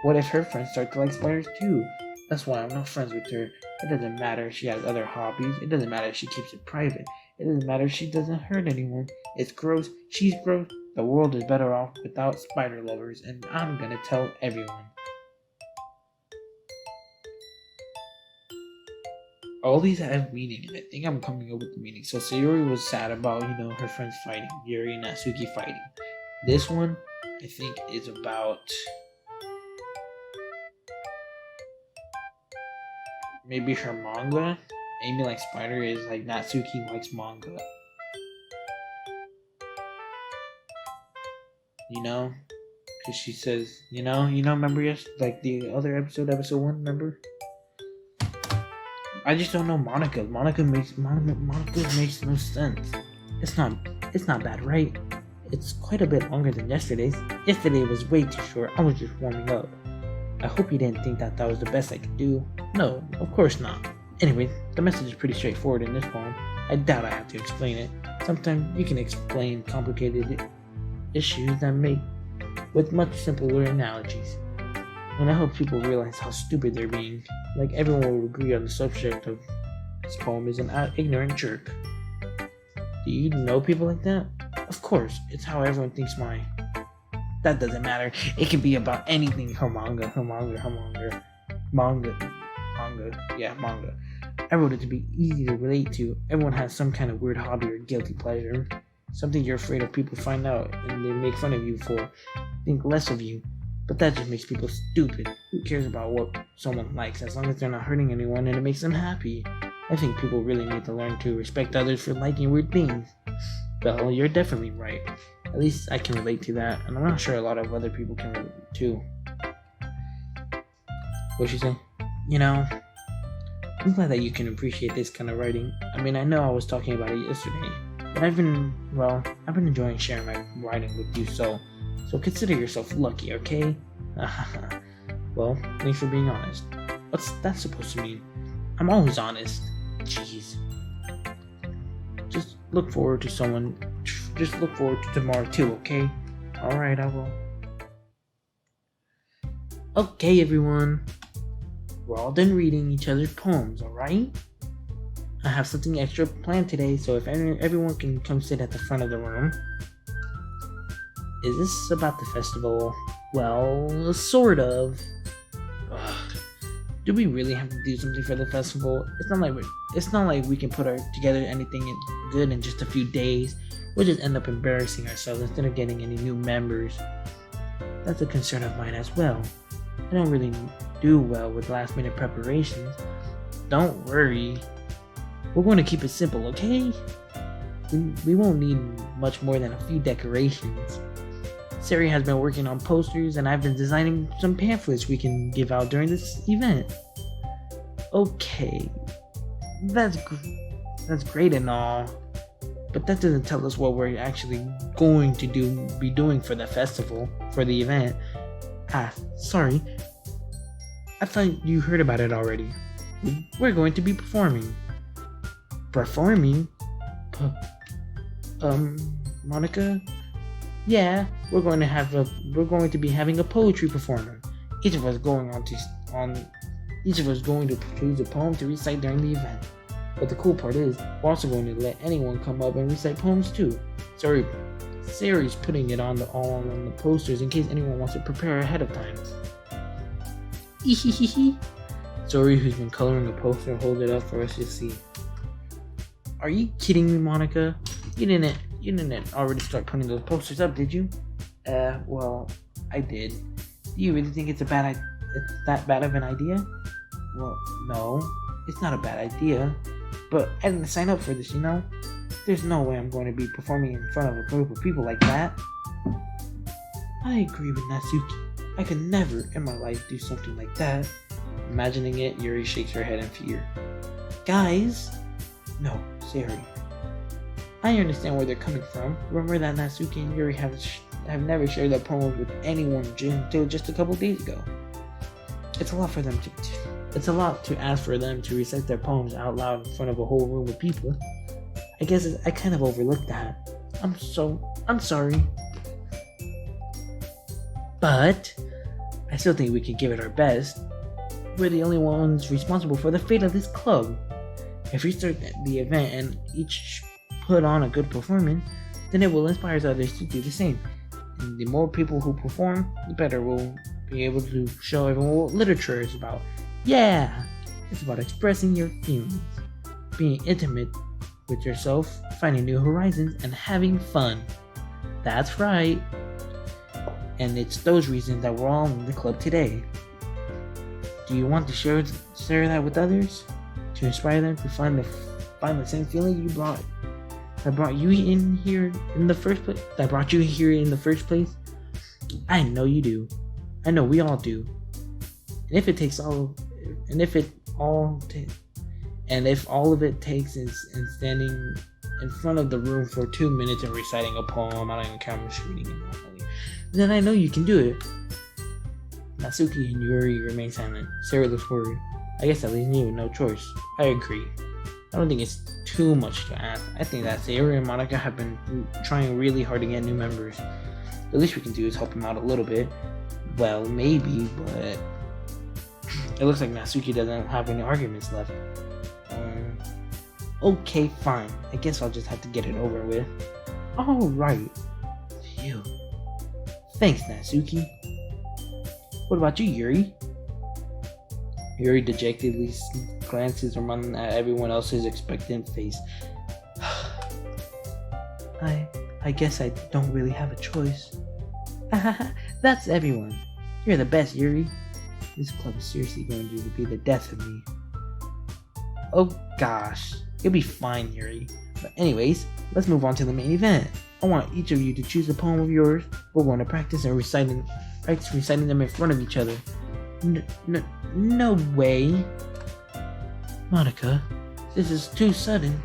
What if her friends start to like spiders too? That's why I'm not friends with her. It doesn't matter if she has other hobbies. It doesn't matter if she keeps it private. It doesn't matter if she doesn't hurt anyone. It's gross. She's gross. The world is better off without spider lovers, and I'm gonna tell everyone. All these have meaning, and I think I'm coming up with the meaning. So Sayori was sad about, her friends fighting, Yuri and Natsuki fighting. This one, I think, is about maybe her manga. Amy likes spider is like Natsuki likes manga. Because she says, remember like the other episode 1, remember? I just don't know Monica. Monica makes no sense. It's not bad, right? It's quite a bit longer than yesterday's. Yesterday was way too short. I was just warming up. I hope you didn't think that was the best I could do. No, of course not. Anyway, the message is pretty straightforward in this poem. I doubt I have to explain it. Sometimes you can explain complicated issues that make with much simpler analogies. And I hope people realize how stupid they're being. Like everyone will agree on the subject of this poem is an ignorant jerk. Do you know people like that? Of course, it's how everyone thinks mine. That doesn't matter. It can be about anything. Her manga. Manga. I wrote it to be easy to relate to. Everyone has some kind of weird hobby or guilty pleasure. Something you're afraid of people find out and they make fun of you for. Think less of you. But that just makes people stupid. Who cares about what someone likes as long as they're not hurting anyone and it makes them happy? I think people really need to learn to respect others for liking weird things. Well, you're definitely right. At least I can relate to that, and I'm not sure a lot of other people can relate too. What'd she say? I'm glad that you can appreciate this kind of writing. I mean, I know I was talking about it yesterday, but I've been enjoying sharing my writing with you, so consider yourself lucky, okay? Well, thanks for being honest. What's that supposed to mean? I'm always honest. Jeez. Just look forward to tomorrow too, okay? Alright, I will. Okay, everyone. We're all done reading each other's poems, alright? I have something extra planned today, so if everyone can come sit at the front of the room. Is this about the festival? Well, sort of. Ugh. Do we really have to do something for the festival? It's not like we can put together anything good in just a few days. We'll just end up embarrassing ourselves instead of getting any new members. That's a concern of mine as well. I don't really do well with last minute preparations. Don't worry. We're going to keep it simple, okay? We won't need much more than a few decorations. Sari has been working on posters and I've been designing some pamphlets we can give out during this event. Okay, that's great and all, but that doesn't tell us what we're actually going to be doing for the festival, for the event. Sorry. I thought you heard about it already. We're going to be performing. Performing? Monica? Yeah, we're going to be having a poetry performance. Each of us going to choose a poem to recite during the event. But the cool part is, we're also going to let anyone come up and recite poems too. Sari's putting it all on the posters in case anyone wants to prepare ahead of time. Sari, who's been coloring the poster, holds it up for us to see. Are you kidding me, Monica? You didn't already start putting those posters up, did you? Well, I did. Do you really think it's that bad of an idea? Well, no, it's not a bad idea. But I didn't sign up for this, There's no way I'm going to be performing in front of a group of people like that. I agree with Natsuki. I could never in my life do something like that. Imagining it, Yuri shakes her head in fear. Guys! No, Sari. I understand where they're coming from. Remember that Natsuki and Yuri have have never shared their poems with anyone until just a couple days ago. It's a lot to ask for them to recite their poems out loud in front of a whole room of people. I guess I kind of overlooked that. I'm sorry. But I still think we can give it our best. We're the only ones responsible for the fate of this club. If we start the event and each put on a good performance, then it will inspire others to do the same. And the more people who perform, the better we'll be able to show everyone what literature is about. Yeah! It's about expressing your feelings, being intimate with yourself, finding new horizons, and having fun. That's right. And it's those reasons that we're all in the club today. Do you want to share that with others? To inspire them to find the same feeling that brought you here in the first place? I know you do. I know we all do. And if all of it takes is standing in front of the room for 2 minutes and reciting a poem, I don't even care how much reading it normally, then I know you can do it. Natsuki and Yuri remain silent. Sarah looks worried. I guess that leaves me with no choice. I agree. I don't think it's too much to ask. I think that Sarah and Monica have been trying really hard to get new members. The least we can do is help them out a little bit. Well, maybe, but it looks like Natsuki doesn't have any arguments left. Okay, fine. I guess I'll just have to get it over with. Alright. Phew. Thanks, Natsuki. What about you, Yuri? Yuri dejectedly glances around at everyone else's expectant face. I guess I don't really have a choice. That's everyone. You're the best, Yuri. This club is seriously going to be the death of me. Oh gosh. You'll be fine, Yuri. But anyways, let's move on to the main event. I want each of you to choose a poem of yours. We're going to practice reciting them in front of each other. No way. Monica, this is too sudden.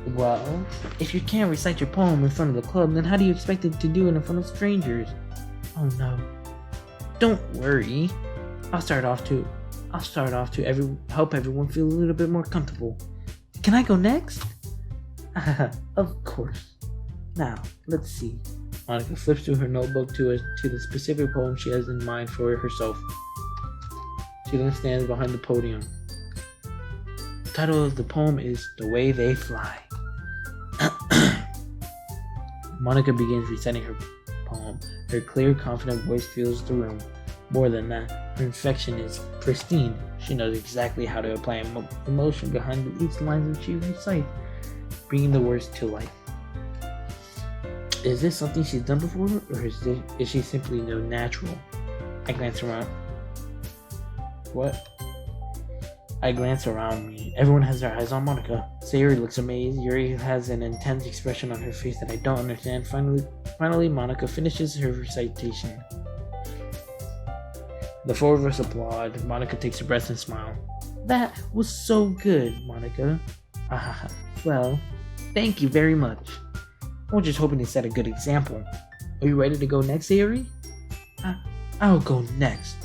Well, if you can't recite your poem in front of the club, then how do you expect it to do it in front of strangers? Oh no. Don't worry. I'll start off to help everyone feel a little bit more comfortable. Can I go next? Of course. Now, let's see. Monica flips through her notebook to the specific poem she has in mind for herself. She then stands behind the podium. The title of the poem is The Way They Fly. Monica begins reciting her poem. Her clear, confident voice fills the room. More than that, her inflection is pristine. She knows exactly how to apply emotion behind each line that she recites, bringing the words to life. Is this something she's done before, or is she simply no natural? I glance around. What? I glance around me. Everyone has their eyes on Monica. Sayuri looks amazed. Yuri has an intense expression on her face that I don't understand. Finally, Monica finishes her recitation. The four of us applaud. Monica takes a breath and smiles. That was so good, Monica. Well, thank you very much. I was just hoping to set a good example. Are you ready to go next, Yuri? I'll go next.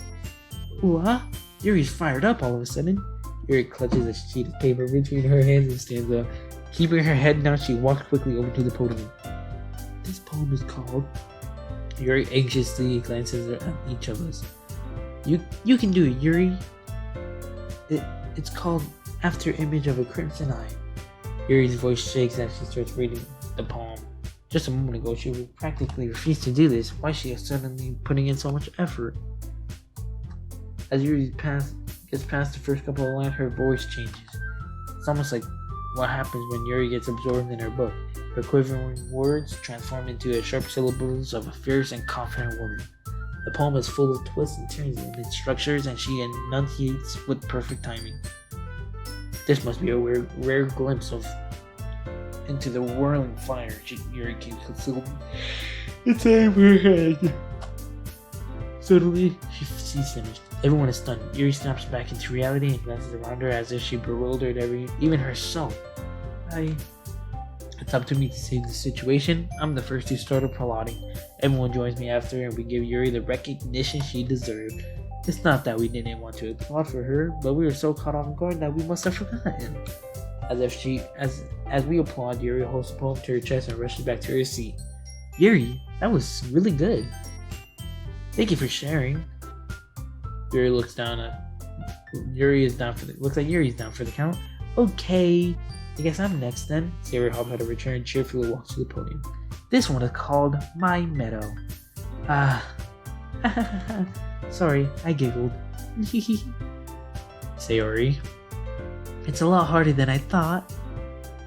What? Yuri's fired up all of a sudden. Yuri clutches a sheet of paper between her hands and stands up. Keeping her head down, she walks quickly over to the podium. This poem is called... Yuri anxiously glances at each of us. You can do it, Yuri. It's called After Image of a Crimson Eye. Yuri's voice shakes as she starts reading the poem. Just a moment ago, she would practically refuse to do this. Why is she suddenly putting in so much effort? As Yuri gets past the first couple of lines, her voice changes. It's almost like what happens when Yuri gets absorbed in her book. Her quivering words transform into the sharp syllables of a fierce and confident woman. The poem is full of twists and turns in its structures, and she enunciates with perfect timing. This must be a rare glimpse into the whirling fire Yuri keeps concealed inside her head. Suddenly, she's finished. Everyone is stunned. Yuri snaps back into reality and glances around her as if she bewildered even herself. It's up to me to save the situation. I'm the first to start applauding. Everyone joins me after, and we give Yuri the recognition she deserved. It's not that we didn't want to applaud for her, but we were so caught off guard that we must have forgotten. As we applaud, Yuri holds the poem to her chest and rushes back to her seat. Yuri, that was really good. Thank you for sharing. Yuri looks down at. Looks like Yuri's down for the count. Okay. I guess I'm next then. Sayori hops out of her chair and cheerfully walks to the podium. This one is called My Meadow. Sorry, I giggled. Sayori. It's a lot harder than I thought.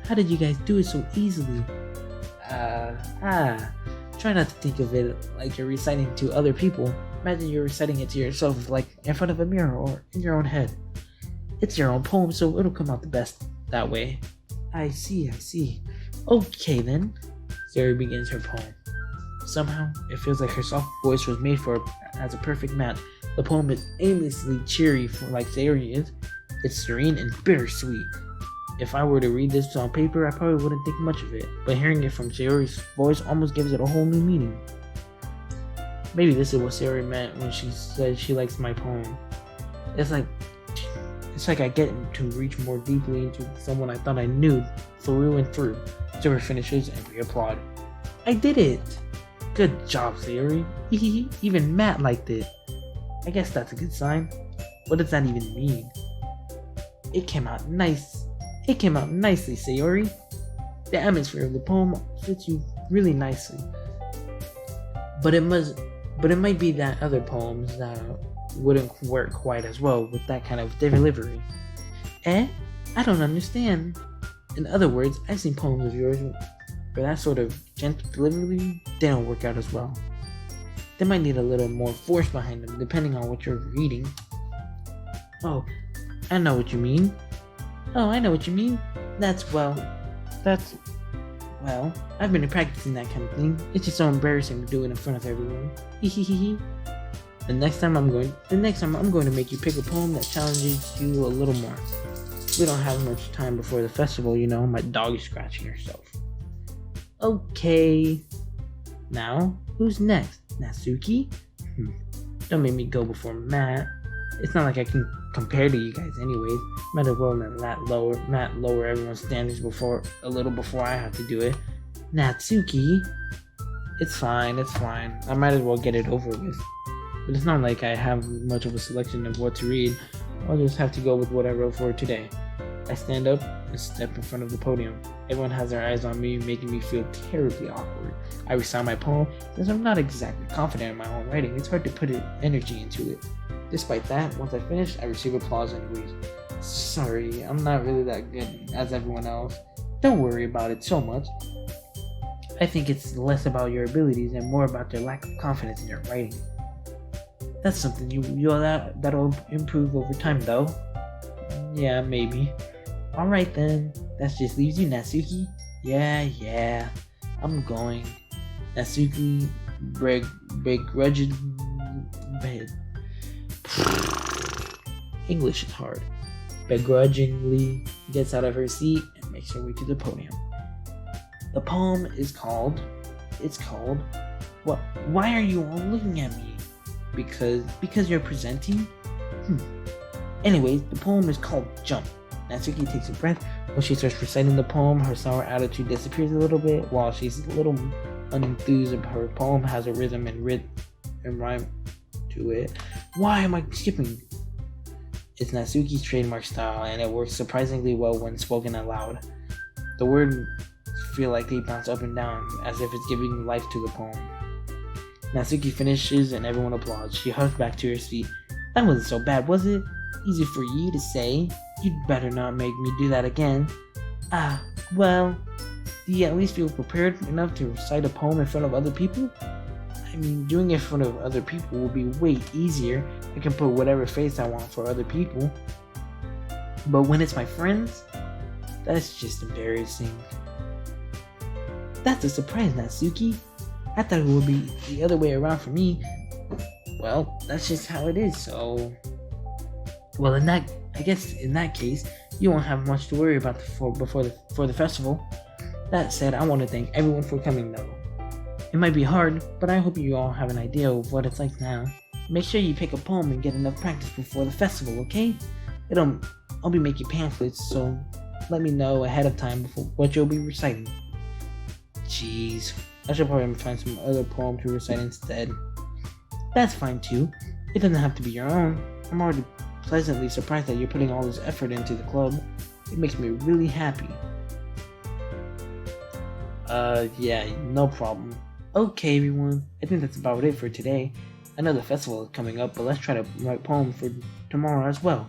How did you guys do it so easily? Try not to think of it like you're reciting to other people. Imagine you're reciting it to yourself, like in front of a mirror or in your own head. It's your own poem, so it'll come out the best that way. I see. Okay then. Sayori begins her poem. Somehow, it feels like her soft voice was made for as a perfect match. The poem is aimlessly cheery like Sayori is. It's serene and bittersweet. If I were to read this on paper, I probably wouldn't think much of it, but hearing it from Sayori's voice almost gives it a whole new meaning. Maybe this is what Sayori meant when she said she likes my poem. It's like I get to reach more deeply into someone I thought I knew through and through. Sayori finishes and we applaud. I did it! Good job, Sayori. Even Matt liked it. I guess that's a good sign. What does that even mean? It came out nice. It came out nicely, Sayori. The atmosphere of the poem fits you really nicely. But it might be that other poems that wouldn't work quite as well with that kind of delivery. I don't understand. In other words, I've seen poems of yours where that sort of gentle delivery didn't work out as well. They might need a little more force behind them depending on what you're reading. Oh, I know what you mean. Well, I've been practicing that kind of thing. It's just so embarrassing to do it in front of everyone. The next time I'm going to make you pick a poem that challenges you a little more. We don't have much time before the festival, you know. My dog is scratching herself. Okay. Now, who's next? Natsuki? Don't make me go before Matt. It's not like I can compare to you guys anyways. Might as well let Matt lower everyone's standards before I have to do it. Natsuki? It's fine. I might as well get it over with. But it's not like I have much of a selection of what to read. I'll just have to go with what I wrote for today. I stand up and step in front of the podium. Everyone has their eyes on me, making me feel terribly awkward. I recite my poem. Since I'm not exactly confident in my own writing, it's hard to put energy into it. Despite that, once I finish, I receive applause anyways. Sorry, I'm not really that good as everyone else. Don't worry about it so much. I think it's less about your abilities and more about your lack of confidence in your writing. That's something that'll improve over time though. Yeah, maybe. Alright then, that just leaves you, Natsuki. Yeah, I'm going. Natsuki begrudgingly... English is hard. Begrudgingly gets out of her seat and makes her way to the podium. The poem is called... What? Why are you all looking at me? Because you're presenting? Anyways, the poem is called Jump. Natsuki takes a breath. When she starts reciting the poem, her sour attitude disappears a little bit. While she's a little unenthused, her poem has a rhythm and rhyme to it. Why am I skipping? It's Natsuki's trademark style, and it works surprisingly well when spoken aloud. The words feel like they bounce up and down, as if it's giving life to the poem. Natsuki finishes and everyone applauds. She hugs back to her seat. That wasn't so bad, was it? Easy for you to say. You'd better not make me do that again. Well, do you at least feel prepared enough to recite a poem in front of other people? I mean, doing it in front of other people will be way easier. I can put whatever face I want for other people. But when it's my friends, that's just embarrassing. That's a surprise, Natsuki. I thought it would be the other way around for me. Well, that's just how it is, so... Well, I guess in that case, you won't have much to worry about for the festival. That said, I want to thank everyone for coming though. It might be hard, but I hope you all have an idea of what it's like now. Make sure you pick a poem and get enough practice before the festival, okay? I'll be making pamphlets, so let me know ahead of time before what you'll be reciting. Jeez, I should probably find some other poem to recite instead. That's fine too. It doesn't have to be your own. I'm already pleasantly surprised that you're putting all this effort into the club. It makes me really happy. Yeah, no problem. Okay, everyone. I think that's about it for today. I know the festival is coming up, but let's try to write poems for tomorrow as well.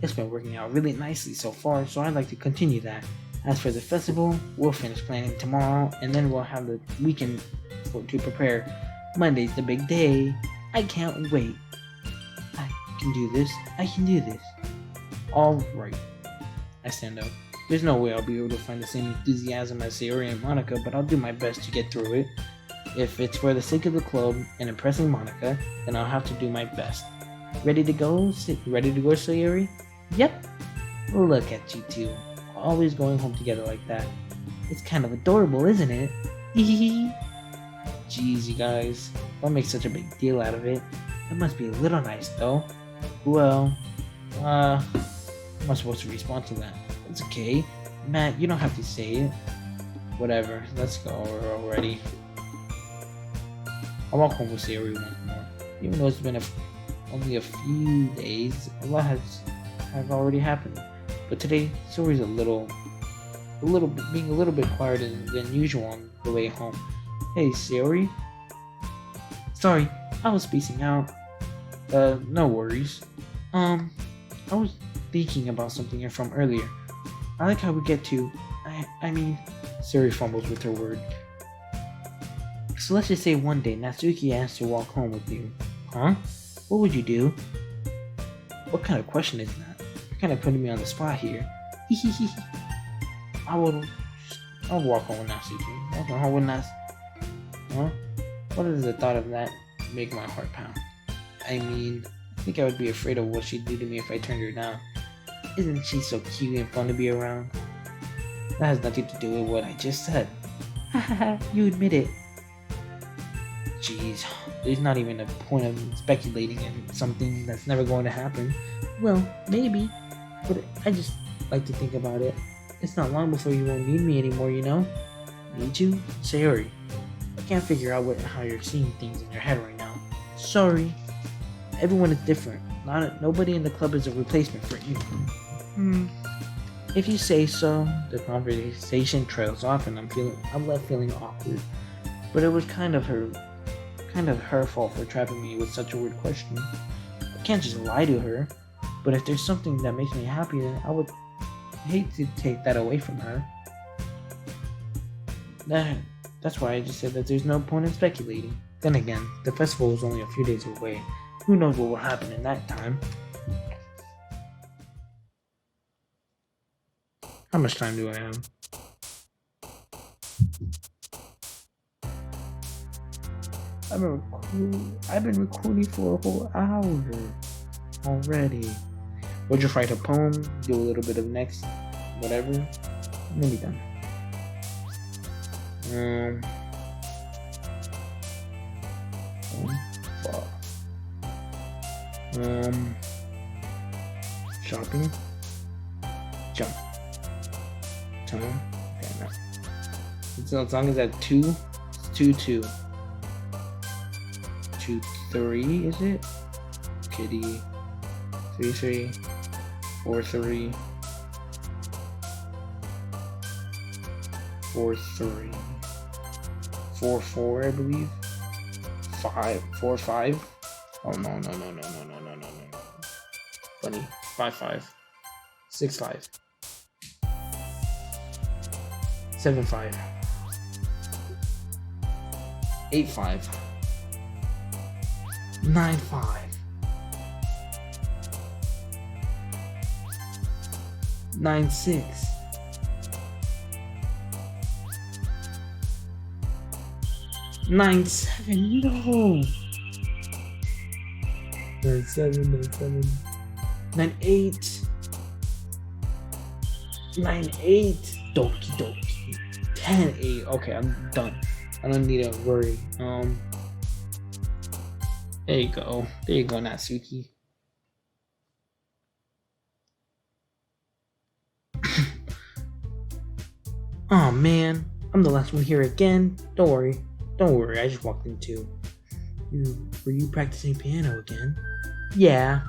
It's been working out really nicely so far, so I'd like to continue that. As for the festival, we'll finish planning tomorrow, and then we'll have the weekend to prepare. Monday's the big day. I can't wait. I can do this. I can do this. Alright. I stand up. There's no way I'll be able to find the same enthusiasm as Sayori and Monica, but I'll do my best to get through it. If it's for the sake of the club and impressing Monica, then I'll have to do my best. Ready to go? Ready to go, Sayori? Yep. Look at you two. Always going home together like that. It's kind of adorable, isn't it? Hehehe. Jeez, you guys. Don't make such a big deal out of it. It must be a little nice, though. Well, how am I supposed to respond to that? It's okay. Matt, you don't have to say it. Whatever. Let's go already. I'll walk home with Sayori once more. Even though it's been only a few days, a lot have already happened. But today, Sayori's being a little bit quieter than usual on the way home. Hey, Sayori. Sorry, I was spacing out. No worries. I was thinking about something from earlier. I like how we get to, I mean, Sayori fumbles with her word. So let's just say one day Natsuki asked to walk home with you. Huh? What would you do? What kind of question is that? You're kind of putting me on the spot here. I'll walk home with Natsuki. Walk home with Natsuki. Huh? What does the thought of that make my heart pound? I mean, I think I would be afraid of what she'd do to me if I turned her down. Isn't she so cute and fun to be around? That has nothing to do with what I just said. Haha, you admit it. Jeez, there's not even a point of speculating in something that's never going to happen. Well, maybe, but I just like to think about it. It's not long before you won't need me anymore, you know? Need you? Sayori. I can't figure out how you're seeing things in your head right now. Sorry. Everyone is different. Nobody in the club is a replacement for you. If you say so. The conversation trails off and I'm left feeling awkward. But it was kind of her fault for trapping me with such a weird question. I can't just lie to her. But if there's something that makes me happy, then I would hate to take that away from her. That's why I just said that there's no point in speculating. Then again, the festival is only a few days away. Who knows what will happen in that time? How much time do I have? I've been recording for a whole hour already. We'll just write a poem, do a little bit of next, whatever, and then be done. Shopping. Jump. Time. Okay, no. As long as that 2, it's 2-2. 2-3, is it? Kitty. 3-3. 4-3. 4-3. 4-4, I believe. 4-5. Oh no. Funny. 5-5. 6-5. 7-5. 8-5. 9-5. 9-6. 9-7. No. 9-7. 9-8. 9-8. Doki. 10-8. Okay, I'm done. I don't need to worry. There you go. There you go, Natsuki. Oh man, I'm the last one here again. Don't worry. Don't worry, I just walked in too. Were you practicing piano again? Yeah.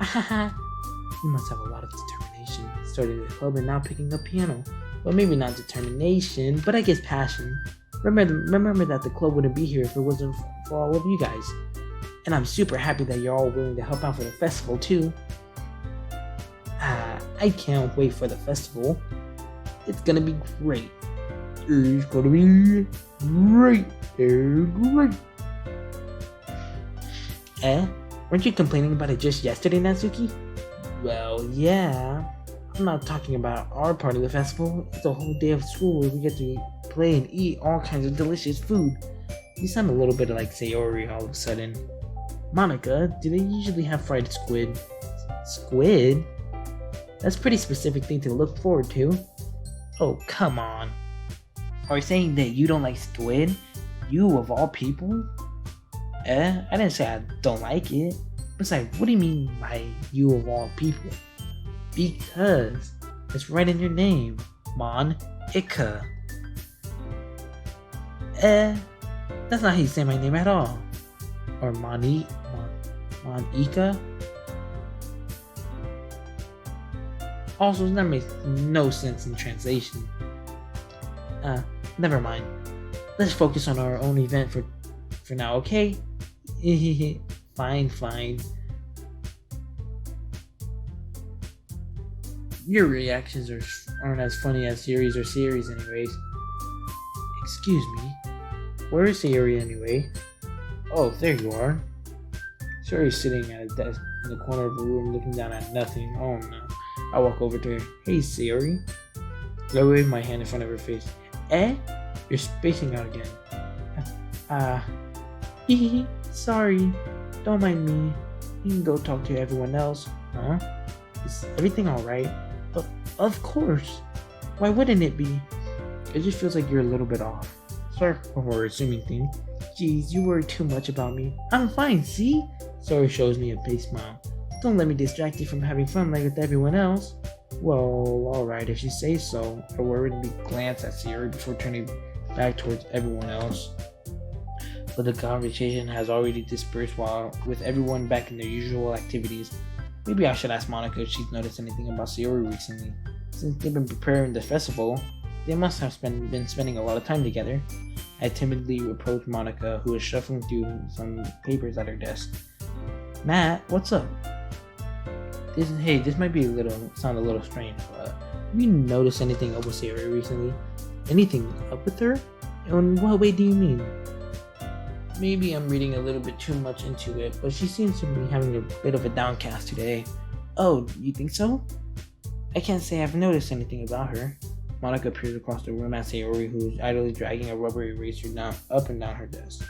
You must have a lot of determination, starting the club and now picking up piano. Well, maybe not determination, but I guess passion. Remember that the club wouldn't be here if it wasn't for all of you guys. And I'm super happy that you're all willing to help out for the festival too. I can't wait for the festival. It's gonna be great. It's gonna be great. Great. Weren't you complaining about it just yesterday, Natsuki? Well, yeah. I'm not talking about our part of the festival. It's a whole day of school where we get to play and eat all kinds of delicious food. You sound a little bit like Sayori all of a sudden. Monica, do they usually have fried squid? Squid? That's a pretty specific thing to look forward to. Oh, come on. Are you saying that you don't like squid? You of all people? I didn't say I don't like it. Besides, what do you mean by you of all people? Because it's right in your name, Mon-Ika. That's not how you say my name at all. Or Mon-Ika? Also, that makes no sense in translation. Never mind. Let's focus on our own event for now, okay? Fine. Your reactions aren't as funny as Sayori's or Sayori's anyways. Excuse me. Where is Sayori anyway? Oh, there you are. Sayori's sitting at a desk in the corner of the room looking down at nothing. Oh no. I walk over to her. Hey Sayori. I wave my hand in front of her face. You're spacing out again. Sorry. Don't mind me. You can go talk to everyone else. Huh? Is everything alright? Of course. Why wouldn't it be? It just feels like you're a little bit off. Sorry for assuming things. Jeez, you worry too much about me. I'm fine, see? Sayori shows me a big smile. Don't let me distract you from having fun like with everyone else. Well, alright if you say so. I worriedly glance at Sayori before turning back towards everyone else. But the conversation has already dispersed with everyone back in their usual activities. Maybe I should ask Monica if she's noticed anything about Sayori recently. Since they've been preparing the festival, they must have been spending a lot of time together. I timidly approached Monica, who was shuffling through some papers at her desk. Matt, what's up? This might sound a little strange, but have you noticed anything up with Sayori recently? Anything up with her? In what way do you mean? Maybe I'm reading a little bit too much into it, but she seems to be having a bit of a downcast today. Oh, you think so? I can't say I've noticed anything about her. Monica peers across the room at Sayori, who is idly dragging a rubber eraser up and down her desk.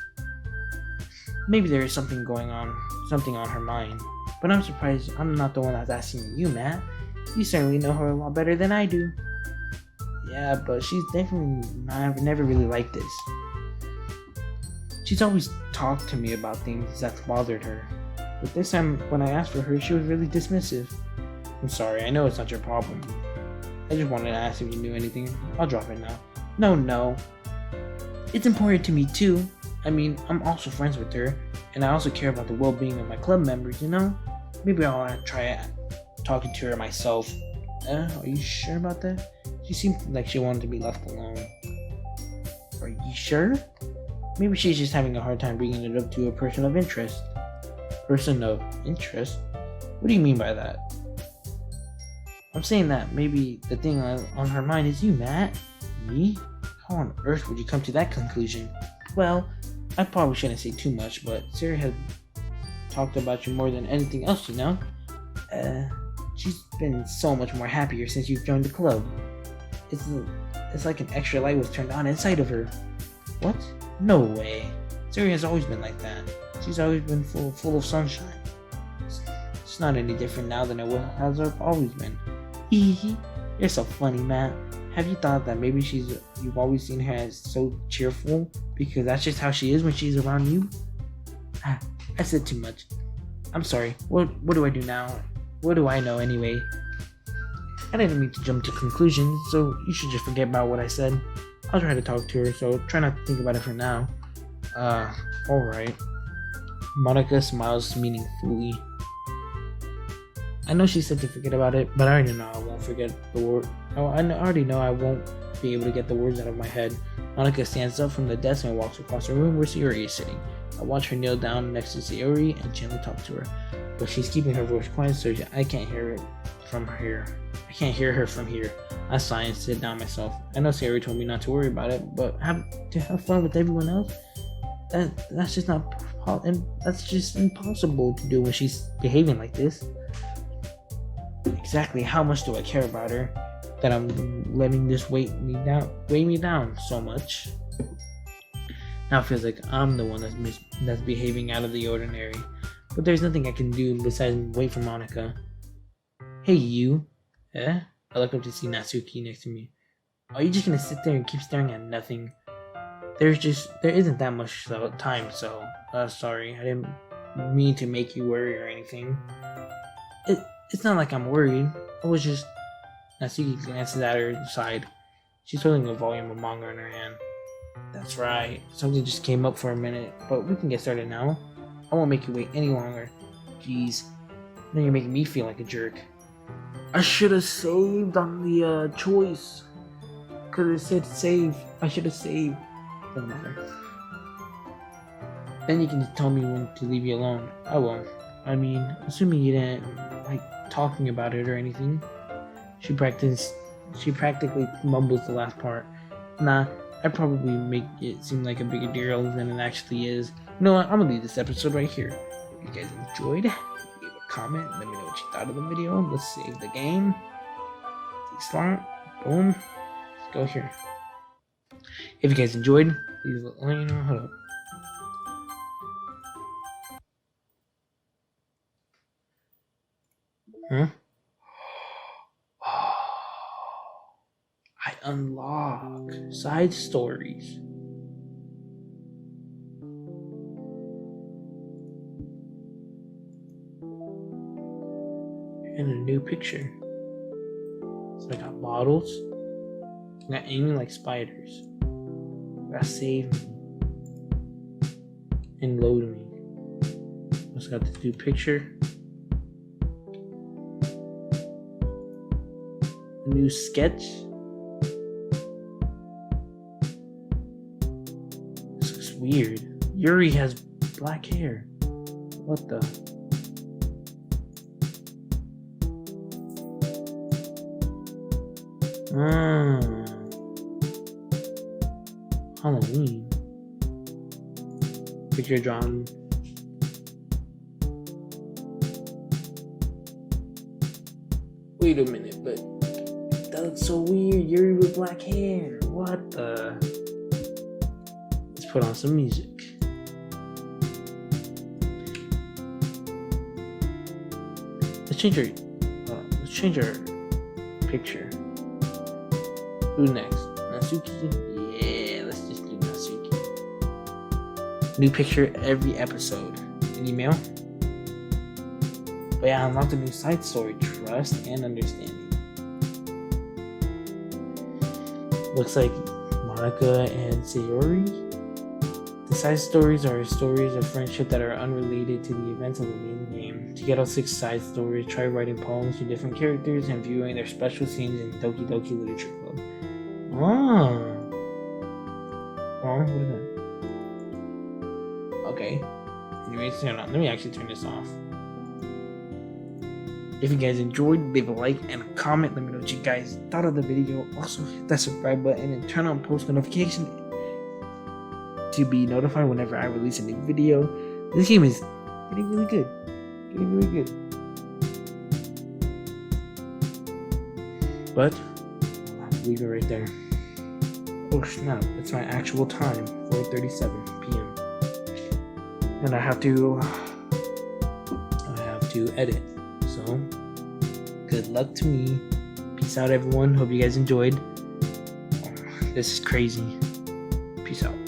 Maybe there is something on her mind. But I'm surprised I'm not the one that's asking you, Matt. You certainly know her a lot better than I do. Yeah, but she's definitely never really liked this. She's always talked to me about things that's bothered her. But this time, when I asked for her, she was really dismissive. I'm sorry, I know it's not your problem. I just wanted to ask if you knew anything. I'll drop it now. No. It's important to me too. I mean, I'm also friends with her, and I also care about the well-being of my club members, you know? Maybe I'll try talking to her myself. Are you sure about that? She seemed like she wanted to be left alone. Are you sure? Maybe she's just having a hard time bringing it up to a person of interest. Person of interest? What do you mean by that? I'm saying that maybe the thing on her mind is you, Matt. Me? How on earth would you come to that conclusion? Well, I probably shouldn't say too much, but Sarah had talked about you more than anything else, you know? She's been so much more happier since you've joined the club. It's like an extra light was turned on inside of her. What? No way. Sarah has always been like that. She's always been full of sunshine. It's not any different now than it has always been. You're so funny, Matt. have you thought that maybe you've always seen her as so cheerful because that's just how she is when she's around you? I said too much. I'm sorry. What do I do now? What do I know anyway? I didn't mean to jump to conclusions, so you should just forget about what I said. I'll try to talk to her, so try not to think about it for now. Alright. Monica smiles meaningfully. I know she said to forget about it, but I already know I won't forget the word. I already know I won't be able to get the words out of my head. Monica stands up from the desk and walks across the room where Sayori is sitting. I watch her kneel down next to Sayori and gently talk to her, but she's keeping her voice quiet so I can't hear it from here. I can't hear her from here. I sigh and sit down myself. I know Sayori told me not to worry about it, but to have fun with everyone else? That's just not, and that's just impossible to do when she's behaving like this. Exactly how much do I care about her that I'm letting this weigh me down so much? Now it feels like I'm the one that's behaving out of the ordinary, but there's nothing I can do besides wait for Monica. Hey you, I look up to see Natsuki next to me. Are you just gonna sit there and keep staring at nothing? There isn't that much time, so sorry, I didn't mean to make you worry or anything. It's not like I'm worried. I was just... Natsuki glances at her side. She's holding a volume of manga in her hand. That's right. Something just came up for a minute, but we can get started now. I won't make you wait any longer. Jeez. Now you're making me feel like a jerk. I should have saved on the choice. Because it said save. I should have saved. Doesn't matter. Then you can just tell me when to leave you alone. I won't. I mean, assuming you didn't like talking about it or anything. She practically mumbles the last part. Nah, I probably make it seem like a bigger deal than it actually is. You know what? I'm gonna leave this episode right here. If you guys enjoyed, leave a comment. Let me know what you thought of the video. Let's save the game. Slot. Boom. Let's go here. If you guys enjoyed, leave a hold up. Huh? I unlock side stories. And a new picture. So I got bottles. I got aiming like spiders. I got save me. And load me. Also got the new picture. A new sketch. This looks weird. Yuri has black hair. What the? Halloween. Picture drawn. Wait a minute, but that looks so weird. Yuri with black hair. What the? Let's put on some music. Let's change our picture. Who next? Natsuki? Yeah, let's just do Natsuki. New picture every episode. Any mail? But yeah, I unlocked a new side story, Trust and Understanding. Looks like Monica and Sayori. The side stories are stories of friendship that are unrelated to the events of the main game. To get all 6 side stories, try writing poems to different characters and viewing their special scenes in Doki Doki Literature Club. Oh, what is that? Okay. Anyways, let me actually turn this off. If you guys enjoyed, leave a like and a comment. Let me know what you guys thought of the video. Also, hit that subscribe button and turn on post notification to be notified whenever I release a new video. This game is getting really good. But I'll leave it right there. Oh snap, it's my actual time, 4:37 p.m. And I have to edit. So, good luck to me. Peace out everyone. Hope you guys enjoyed. This is crazy. Peace out.